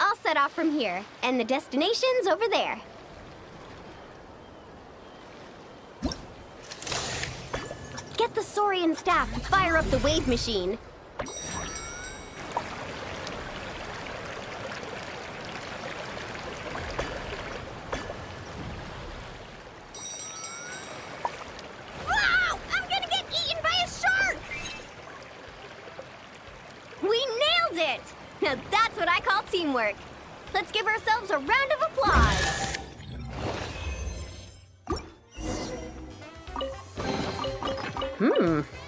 I'll set off from here, and the destination's over there. Get the Saurian staff to fire up the wave machine. Wow! I'm gonna get eaten by a shark! We nailed it! Now that's what I call teamwork. Let's give ourselves a round of applause.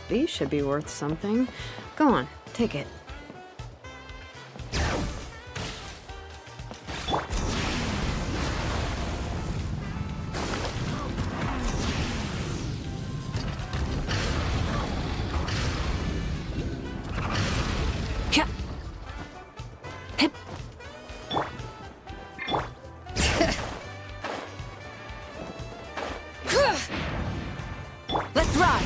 These should be worth something. Go on, take it. Let's ride!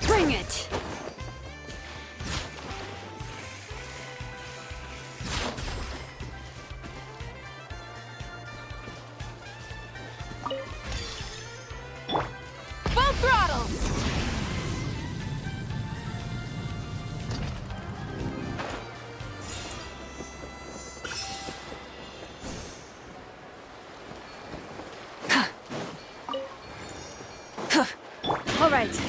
Bring it! Full throttle! All right.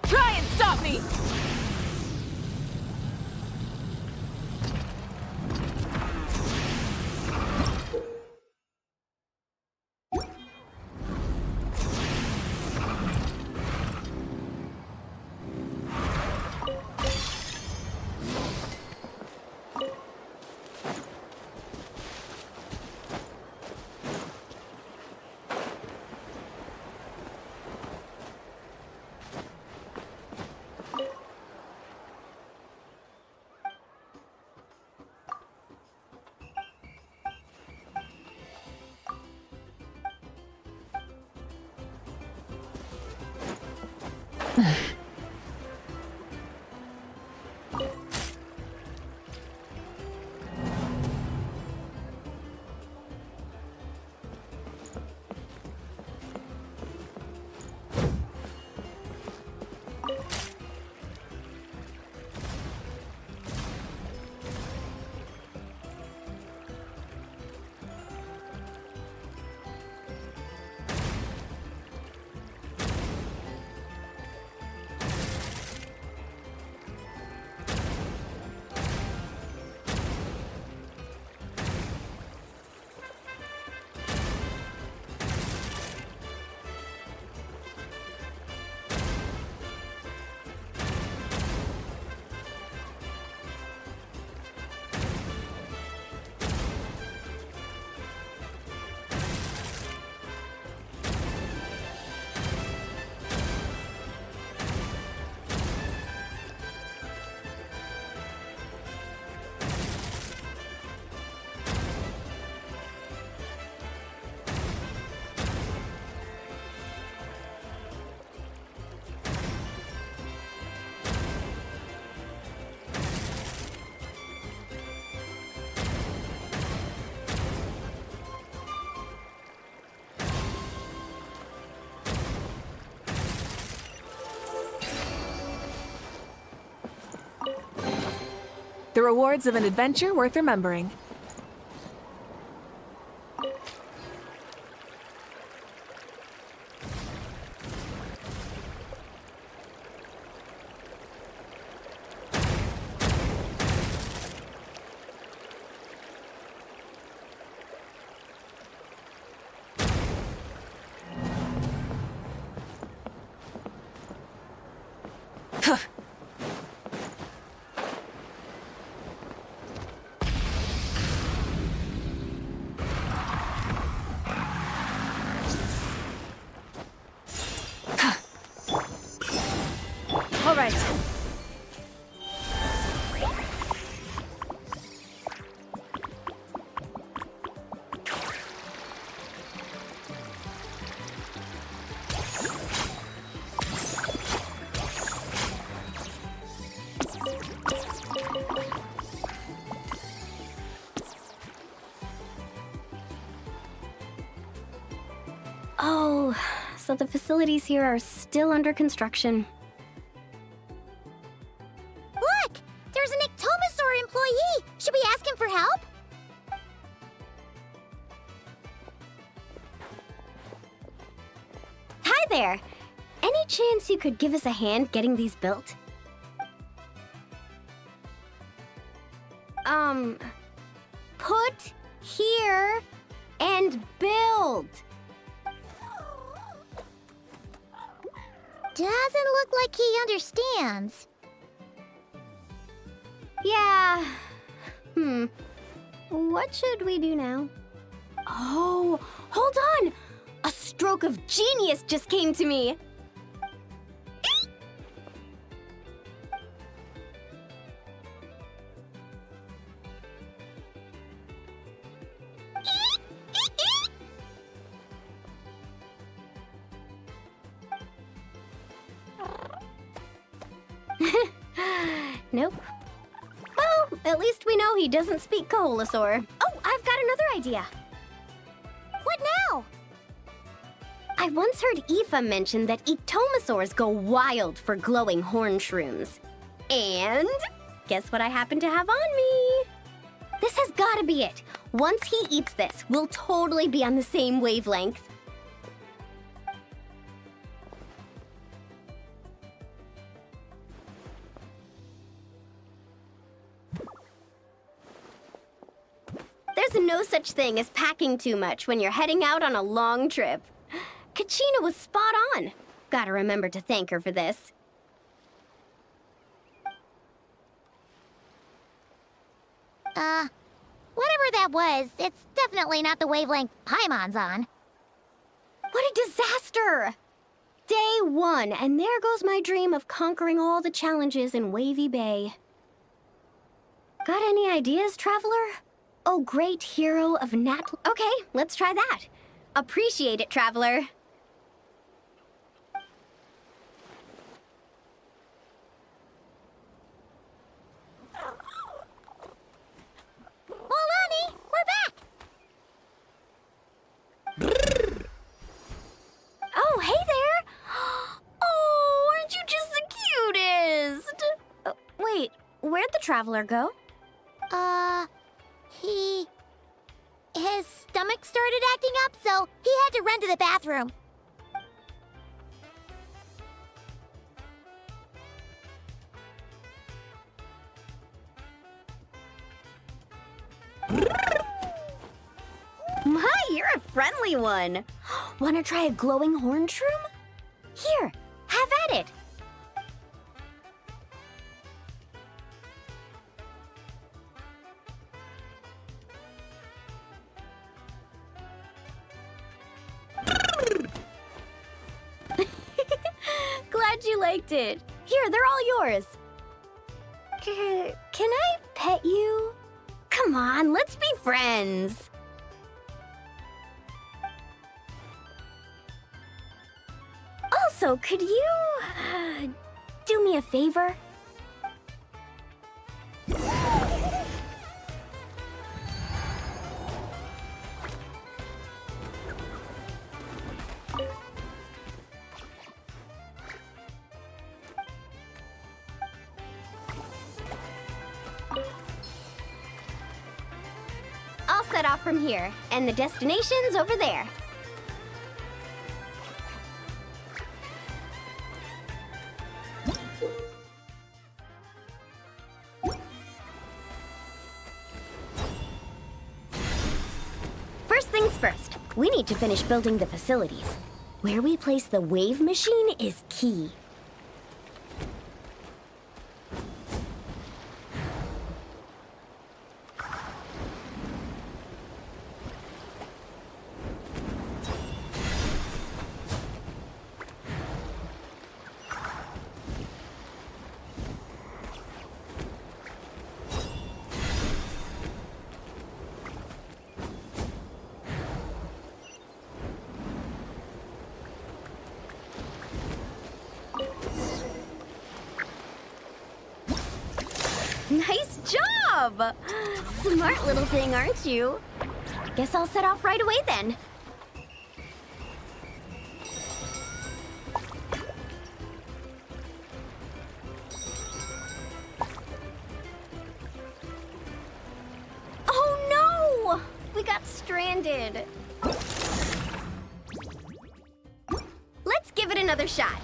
Try and stop me! The rewards of an adventure worth remembering. All right. Oh, so the facilities here are still under construction. Look! There's an Ectomosaur employee! Should we ask him for help? Hi there! Any chance you could give us a hand getting these built? Put here and build. Doesn't look like he understands. Yeah. What should we do now? Oh, hold on! A stroke of genius just came to me! Nope. Well, at least we know he doesn't speak Koholosaur. Oh, I've got another idea. What now? I once heard Aoife mention that ectomosaurs go wild for glowing horn shrooms. And guess what I happen to have on me? This has gotta be it. Once he eats this, we'll totally be on the same wavelength. There's no such thing as packing too much when you're heading out on a long trip. Kachina was spot on. Gotta remember to thank her for this. Whatever that was, it's definitely not the wavelength Paimon's on. What a disaster! Day 1, and there goes my dream of conquering all the challenges in Wavy Bay. Got any ideas, Traveler? Oh, great hero of Nat... Okay, let's try that. Appreciate it, Traveler. Olani, we're back! Oh, hey there! Oh, aren't you just the cutest? Wait, where'd the Traveler go? His stomach started acting up, so he had to run to the bathroom. My, you're a friendly one. Wanna try a glowing horn shroom? Here, have at it. Glad you liked it. Here, they're all yours. Can I pet you? Come on, let's be friends. Also, could you do me a favor? I'll set off from here, and the destination's over there. First things first, we need to finish building the facilities. Where we place the wave machine is key. Nice job! Smart little thing, aren't you? Guess I'll set off right away then. Oh no! We got stranded. Let's give it another shot.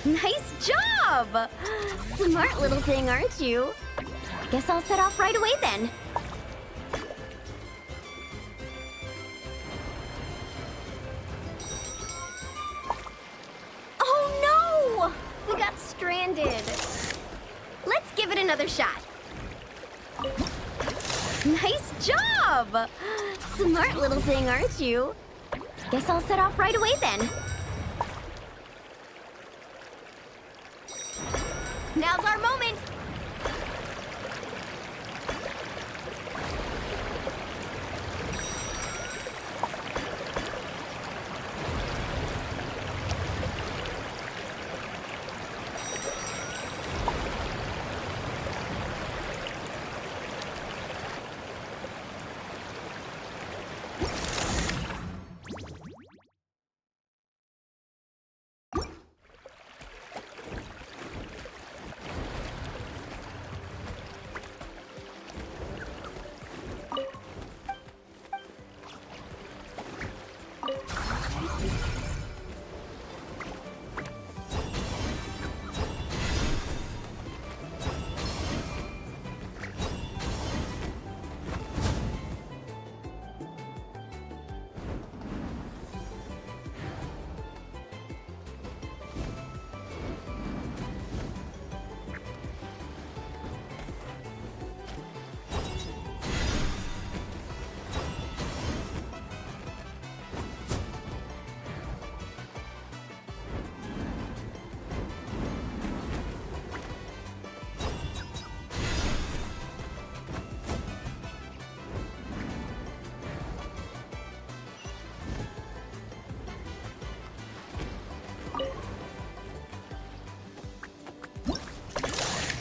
Nice job! Smart little thing, aren't you? Guess I'll set off right away then. Oh no! We got stranded. Let's give it another shot. Nice job! Smart little thing, aren't you? Guess I'll set off right away then. Now's our moment!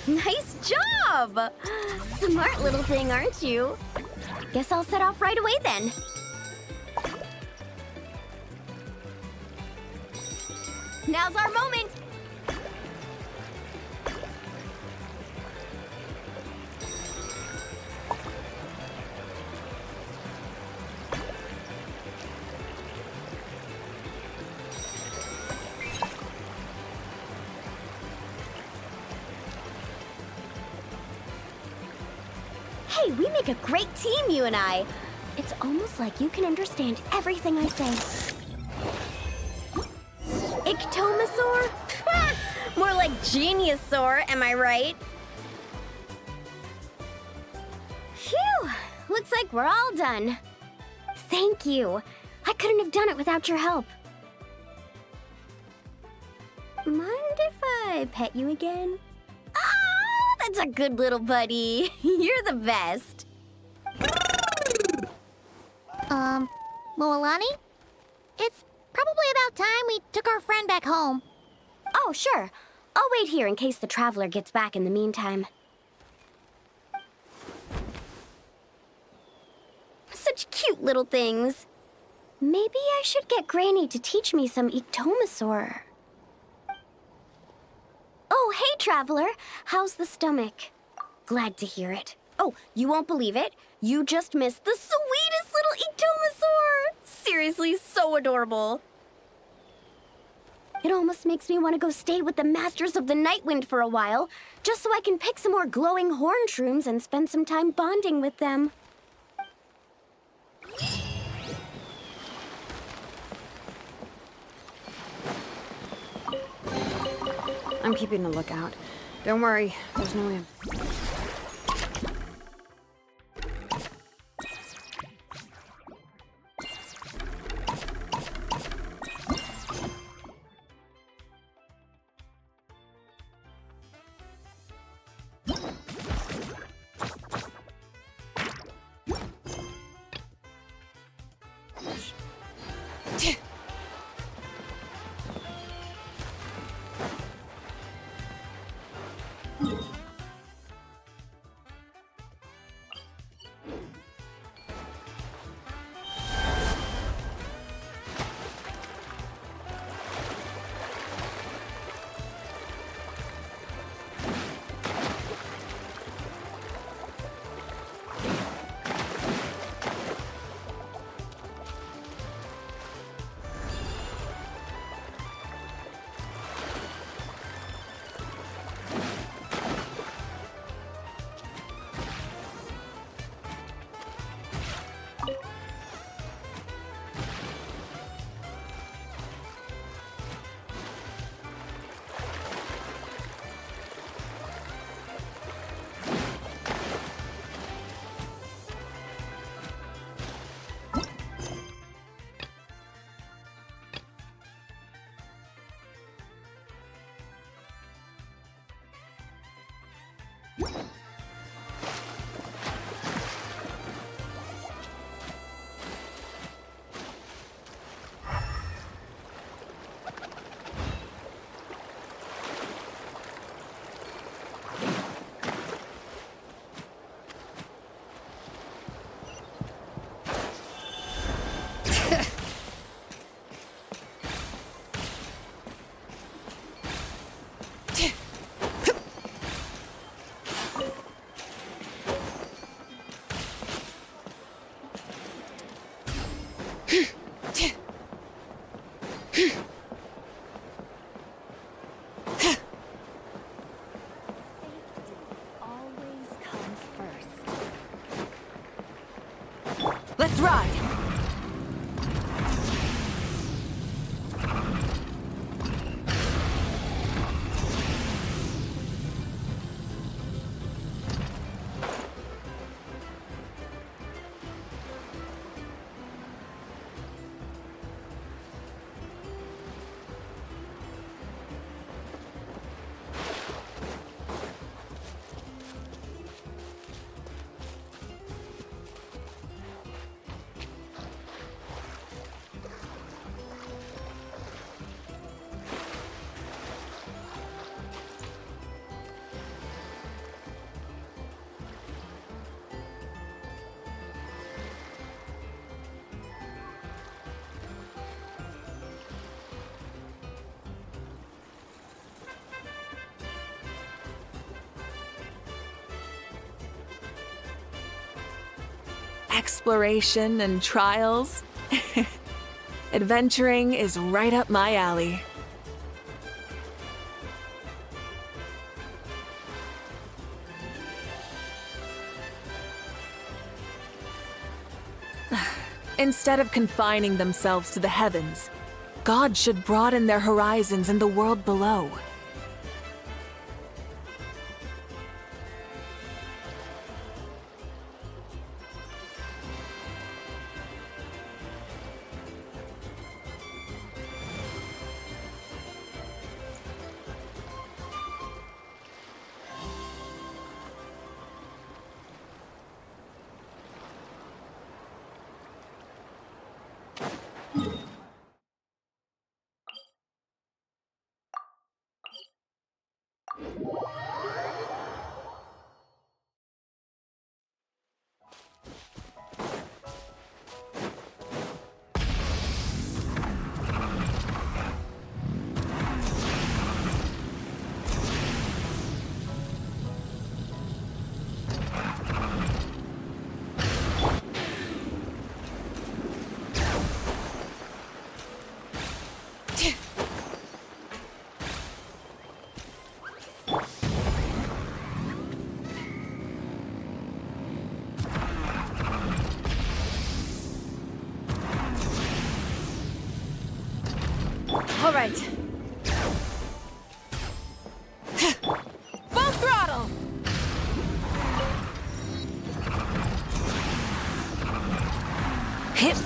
Nice job! Smart little thing, aren't you? Guess I'll set off right away then. Now's our moment! Hey, we make a great team, you and I. It's almost like you can understand everything I say. Ictomasaur? More like Geniusaur, am I right? Phew! Looks like we're all done. Thank you. I couldn't have done it without your help. Mind if I pet you again? Ah, that's a good little buddy. You're the best. Moalani? It's probably about time we took our friend back home. Oh, sure. I'll wait here in case the traveler gets back in the meantime. Such cute little things. Maybe I should get Granny to teach me some Ictomasaur. Oh, hey, traveler. How's the stomach? Glad to hear it. Oh, you won't believe it. You just missed the sweetest little Ictomasaur. Seriously, so adorable. It almost makes me want to go stay with the Masters of the Nightwind for a while, just so I can pick some more glowing horn shrooms and spend some time bonding with them. I'm keeping a lookout. Don't worry, there's no way. exploration and trials. Adventuring is right up my alley. Instead of confining themselves to the heavens, God should broaden their horizons in the world below. All right. Full throttle! Hit.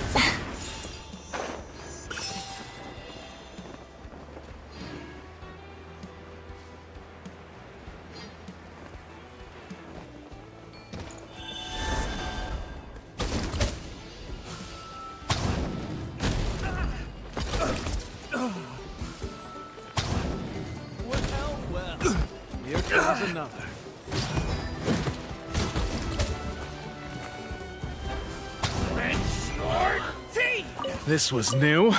Here comes another. Rinse your teeth! This was new.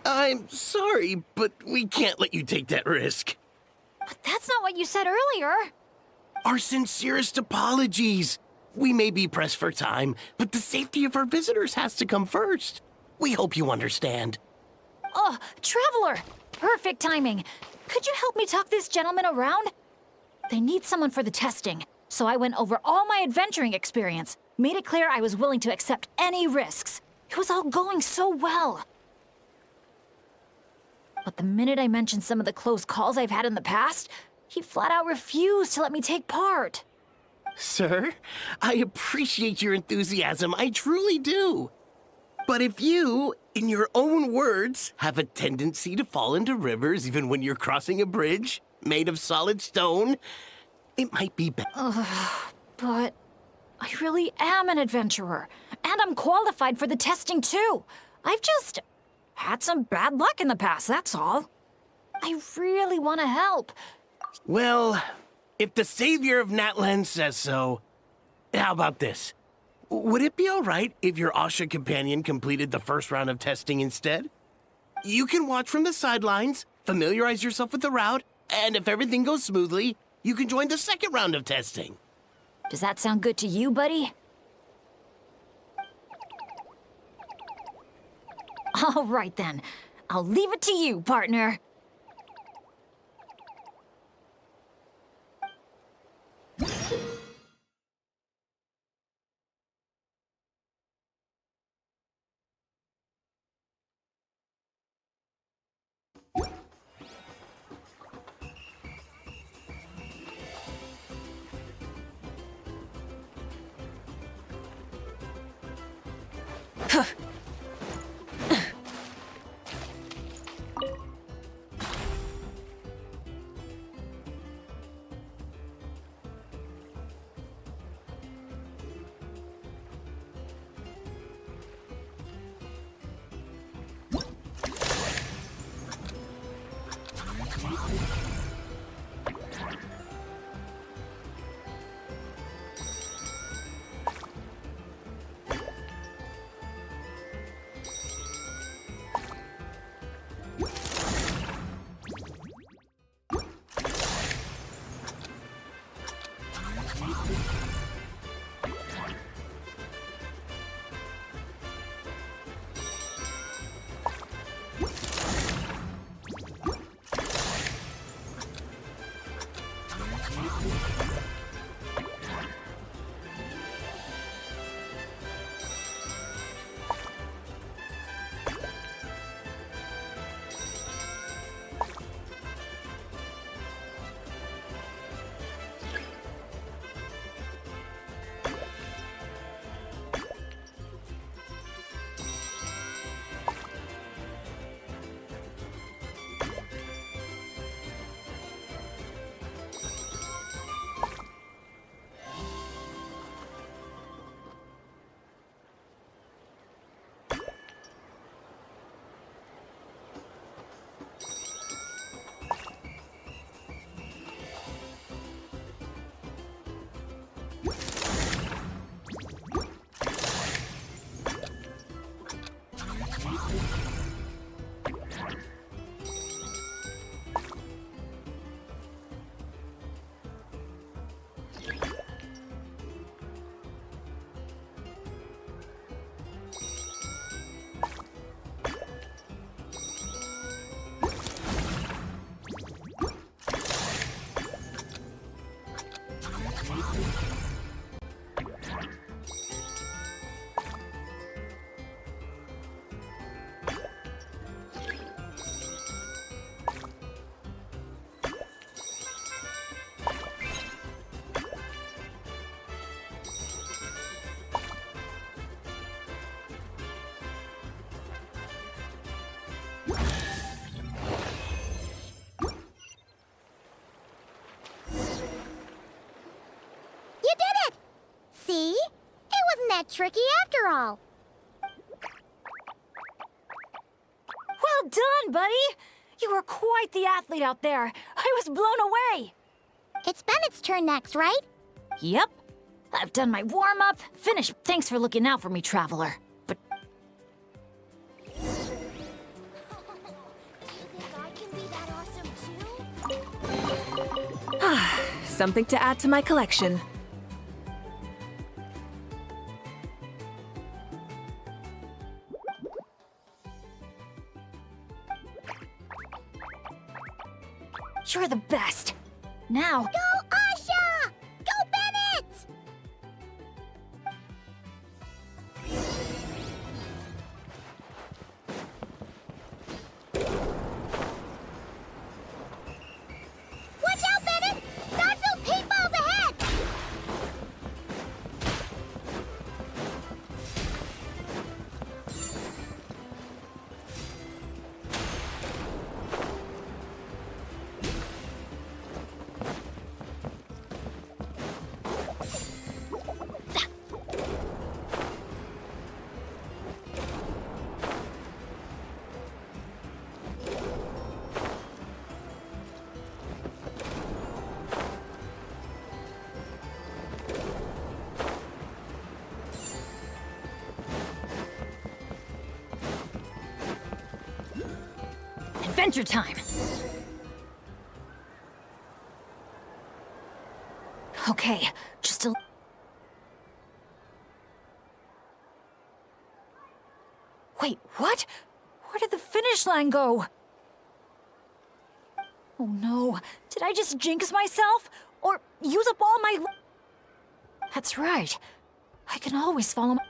I'm sorry, but we can't let you take that risk. But that's not what you said earlier. Our sincerest apologies. We may be pressed for time, but the safety of our visitors has to come first. We hope you understand. Oh, Traveler! Perfect timing. Could you help me talk this gentleman around? They need someone for the testing, so I went over all my adventuring experience, made it clear I was willing to accept any risks. It was all going so well. But the minute I mentioned some of the close calls I've had in the past, he flat out refused to let me take part. Sir, I appreciate your enthusiasm, I truly do. But if you, in your own words, have a tendency to fall into rivers even when you're crossing a bridge made of solid stone, it might be better. But I really am an adventurer, and I'm qualified for the testing too. I've just had some bad luck in the past, that's all. I really want to help. Well, if the savior of Natlan says so, how about this? Would it be all right if your Asha companion completed the first round of testing instead? You can watch from the sidelines, familiarize yourself with the route, and if everything goes smoothly, you can join the second round of testing. Does that sound good to you, buddy? All right then. I'll leave it to you, partner. See? It wasn't that tricky after all. Well done, buddy! You were quite the athlete out there. I was blown away. It's Bennett's turn next, right? Yep. I've done my warm-up. Finished. Thanks for looking out for me, Traveler. But Do you think I can be that awesome too? Something to add to my collection. you're the best. Now... Go, Asha! Go, Bennett! Watch out, Bennett! Dodge those paintballs ahead! Adventure time! Okay, just a... Wait, what? Where did the finish line go? Oh no, did I just jinx myself? Or use up all my... That's right. I can always follow my...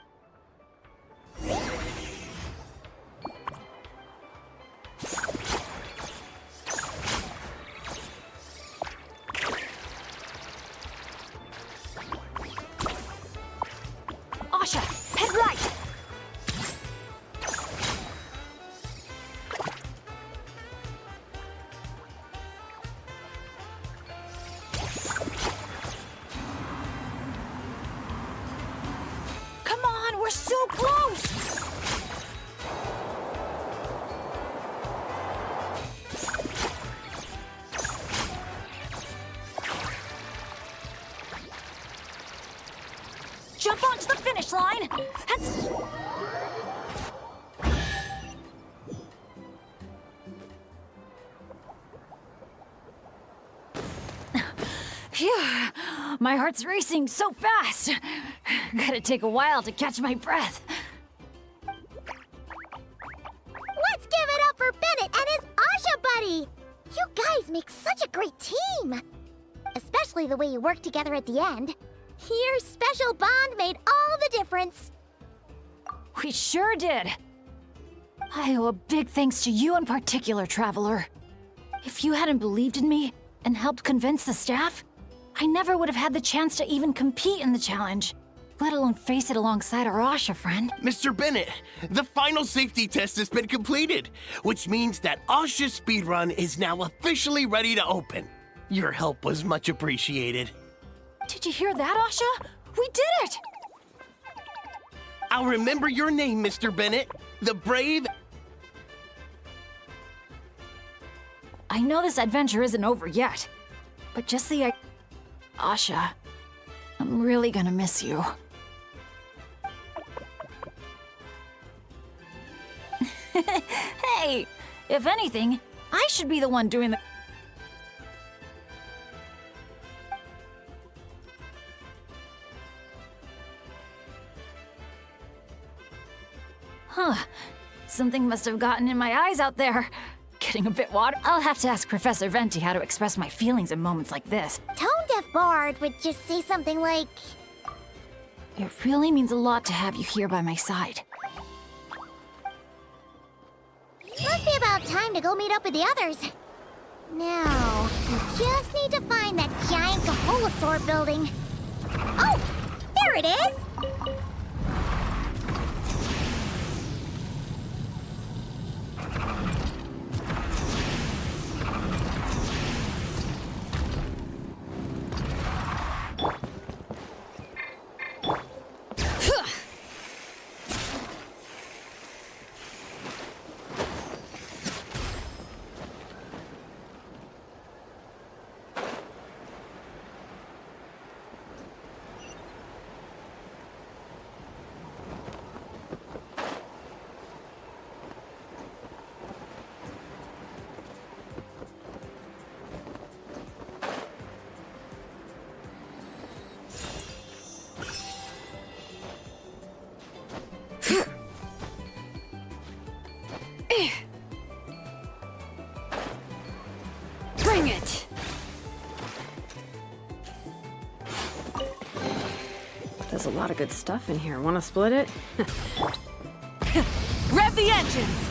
Asha, head right! Come on, we're so close! Jump onto the finish line! Phew, my heart's racing so fast. Gotta take a while to catch my breath. Let's give it up for Bennett and his Asha buddy! You guys make such a great team! Especially especially the way you worked together at the end. Your special bond made all the difference. We sure did. I owe a big thanks to you in particular, Traveler. If you hadn't believed in me and helped convince the staff, I never would have had the chance to even compete in the challenge, let alone face it alongside our Asha friend. Mr. Bennett, the final safety test has been completed, which means that Asha's speedrun is now officially ready to open. Your help was much appreciated. Did you hear that, Asha? We did it! I'll remember your name, Mr. Bennett. The brave... I know this adventure isn't over yet, but just Asha, I'm really gonna miss you. Hey, if anything, I should be the one doing the... Huh. Something must have gotten in my eyes out there. Getting a bit water. I'll have to ask Professor Venti how to express my feelings in moments like this. Tone-deaf Bard would just say something like... It really means a lot to have you here by my side. Must be about time to go meet up with the others. Now, we just need to find that giant Kaholosaur building. Oh! There it is! Bring it! There's a lot of good stuff in here. Want to split it? Rev the engines!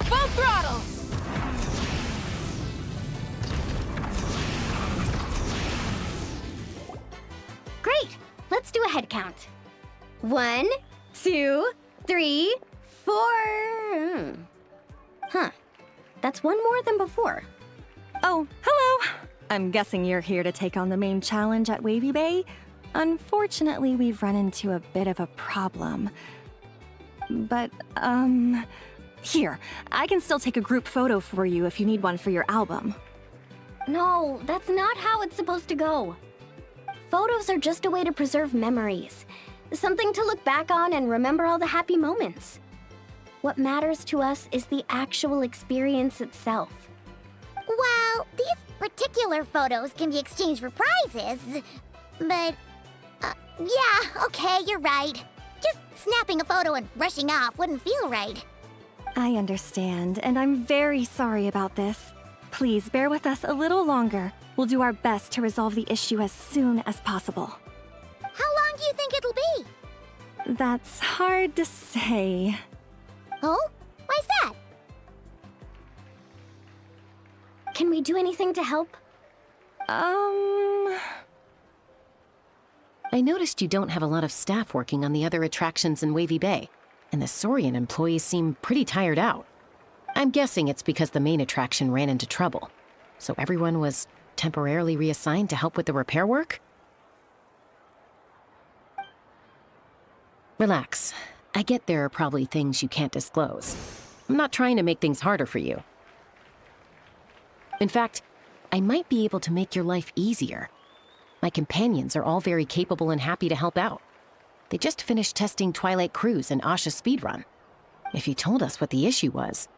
Full throttle! Great! Let's do a head count. 1, 2, 3, 4. Huh. That's one more than before. Oh, hello! I'm guessing you're here to take on the main challenge at Wavy Bay. Unfortunately, we've run into a bit of a problem. But, here, I can still take a group photo for you if you need one for your album. No, that's not how it's supposed to go. Photos are just a way to preserve memories. Something to look back on and remember all the happy moments. What matters to us is the actual experience itself. Well, these particular photos can be exchanged for prizes. But, yeah, okay, you're right. Just snapping a photo and rushing off wouldn't feel right. I understand, and I'm very sorry about this. Please bear with us a little longer. We'll do our best to resolve the issue as soon as possible. How long do you think it'll be? That's hard to say. Oh? Why's that? Can we do anything to help? I noticed you don't have a lot of staff working on the other attractions in Wavy Bay, and the Saurian employees seem pretty tired out. I'm guessing it's because the main attraction ran into trouble, so everyone was temporarily reassigned to help with the repair work? Relax. I get there are probably things you can't disclose. I'm not trying to make things harder for you. In fact, I might be able to make your life easier. My companions are all very capable and happy to help out. They just finished testing Twilight Cruise and Asha Speedrun. If you told us what the issue was,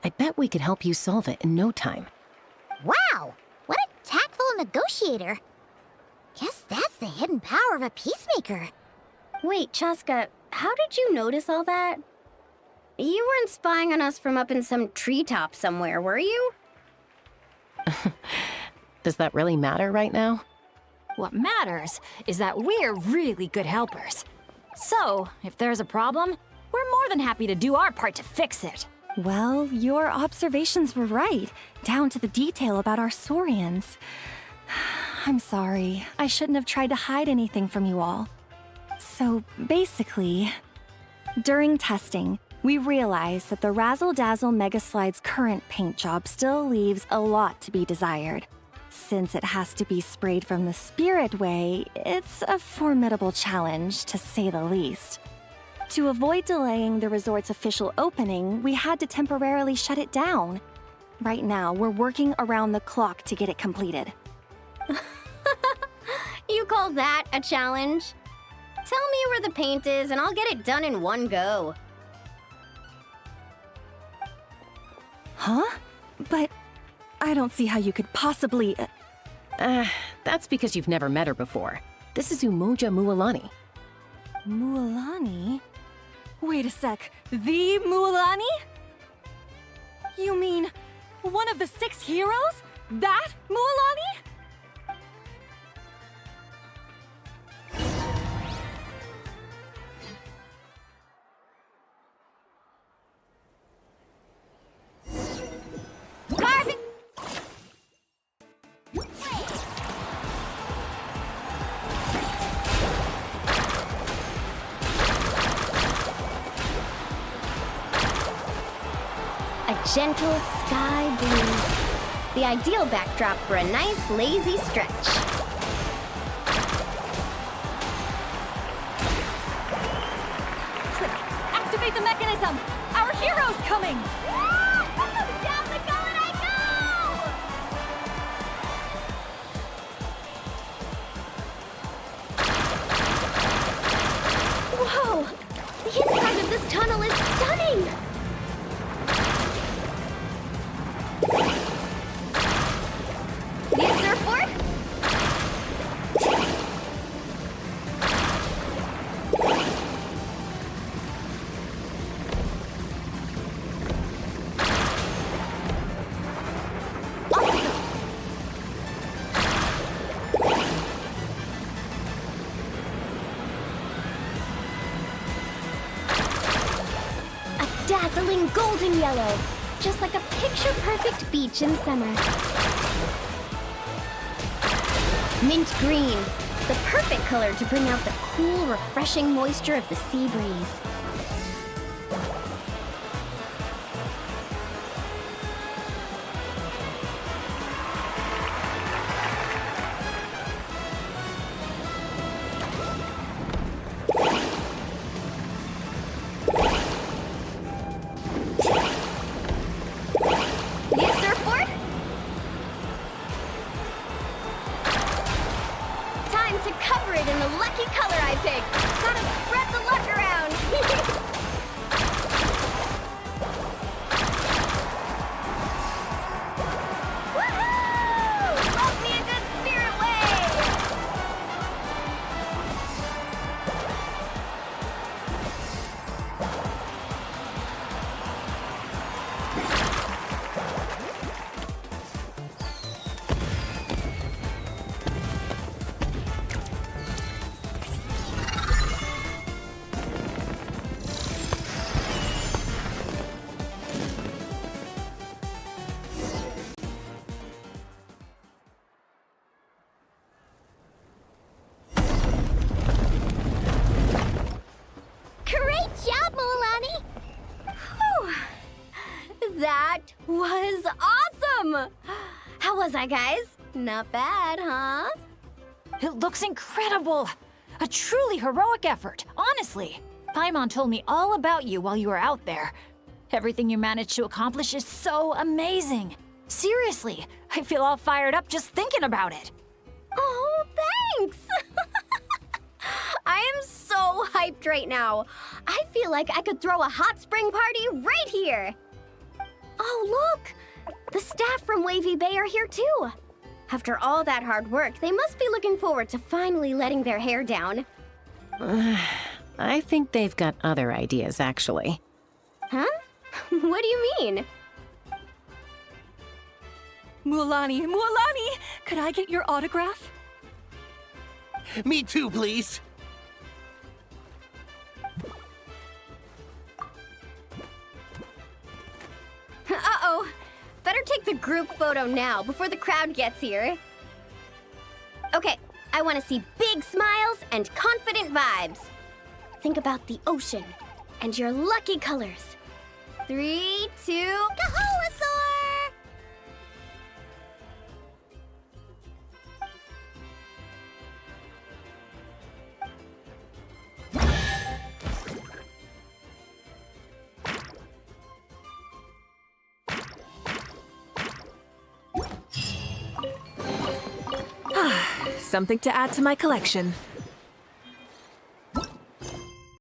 I bet we could help you solve it in no time. Wow! Wow, what a tactful negotiator. Guess that's the hidden power of a peacemaker. Wait, Chaska, how did you notice all that? You weren't spying on us from up in some treetop somewhere, were you? Does that really matter right now? What matters is that we're really good helpers. So, if there's a problem, we're more than happy to do our part to fix it. Well, your observations were right, down to the detail about our saurians. I'm sorry. I shouldn't have tried to hide anything from you all. So, basically, during testing, we realized that the Razzle Dazzle Mega Slide's current paint job still leaves a lot to be desired. Since it has to be sprayed from the Spirit Way, it's a formidable challenge, to say the least. To avoid delaying the resort's official opening, we had to temporarily shut it down. Right now, we're working around the clock to get it completed. You call that a challenge? Tell me where the paint is and I'll get it done in one go. Huh? But I don't see how you could possibly... That's because you've never met her before. This is Umoja Mualani. Mualani? Wait a sec. The Mualani? You mean one of the 6 heroes? That Mualani? Gentle sky blue. The ideal backdrop for a nice, lazy stretch. Quick, activate the mechanism! Our hero's coming! Down the gullet I go! Whoa! The inside of this tunnel is stunning! Need a surfboard? A dazzling golden yellow, just like a picture-perfect beach in summer. Mint green, the perfect color to bring out the cool, refreshing moisture of the sea breeze. Need a surfboard? Time to cover it in the lucky color I picked. Gotta spread the luck around. Woohoo! Love me a good spirit way. Great job, Mualani! Whew. That was awesome! How was I, guys? Not bad, huh? It looks incredible! A truly heroic effort, honestly. Paimon told me all about you while you were out there. Everything you managed to accomplish is so amazing. Seriously, I feel all fired up just thinking about it. Oh, thanks! I am so hyped right now. I feel like I could throw a hot spring party right here. Oh, look! The staff from Wavy Bay are here too. After all that hard work, they must be looking forward to finally letting their hair down. I think they've got other ideas, actually. Huh? What do you mean? Mualani, could I get your autograph? Me too, please. Uh-oh. Better take the group photo now before the crowd gets here. Okay, I want to see big smiles and confident vibes. Think about the ocean and your lucky colors. 3, 2, Kaholosaur! Something to add to my collection.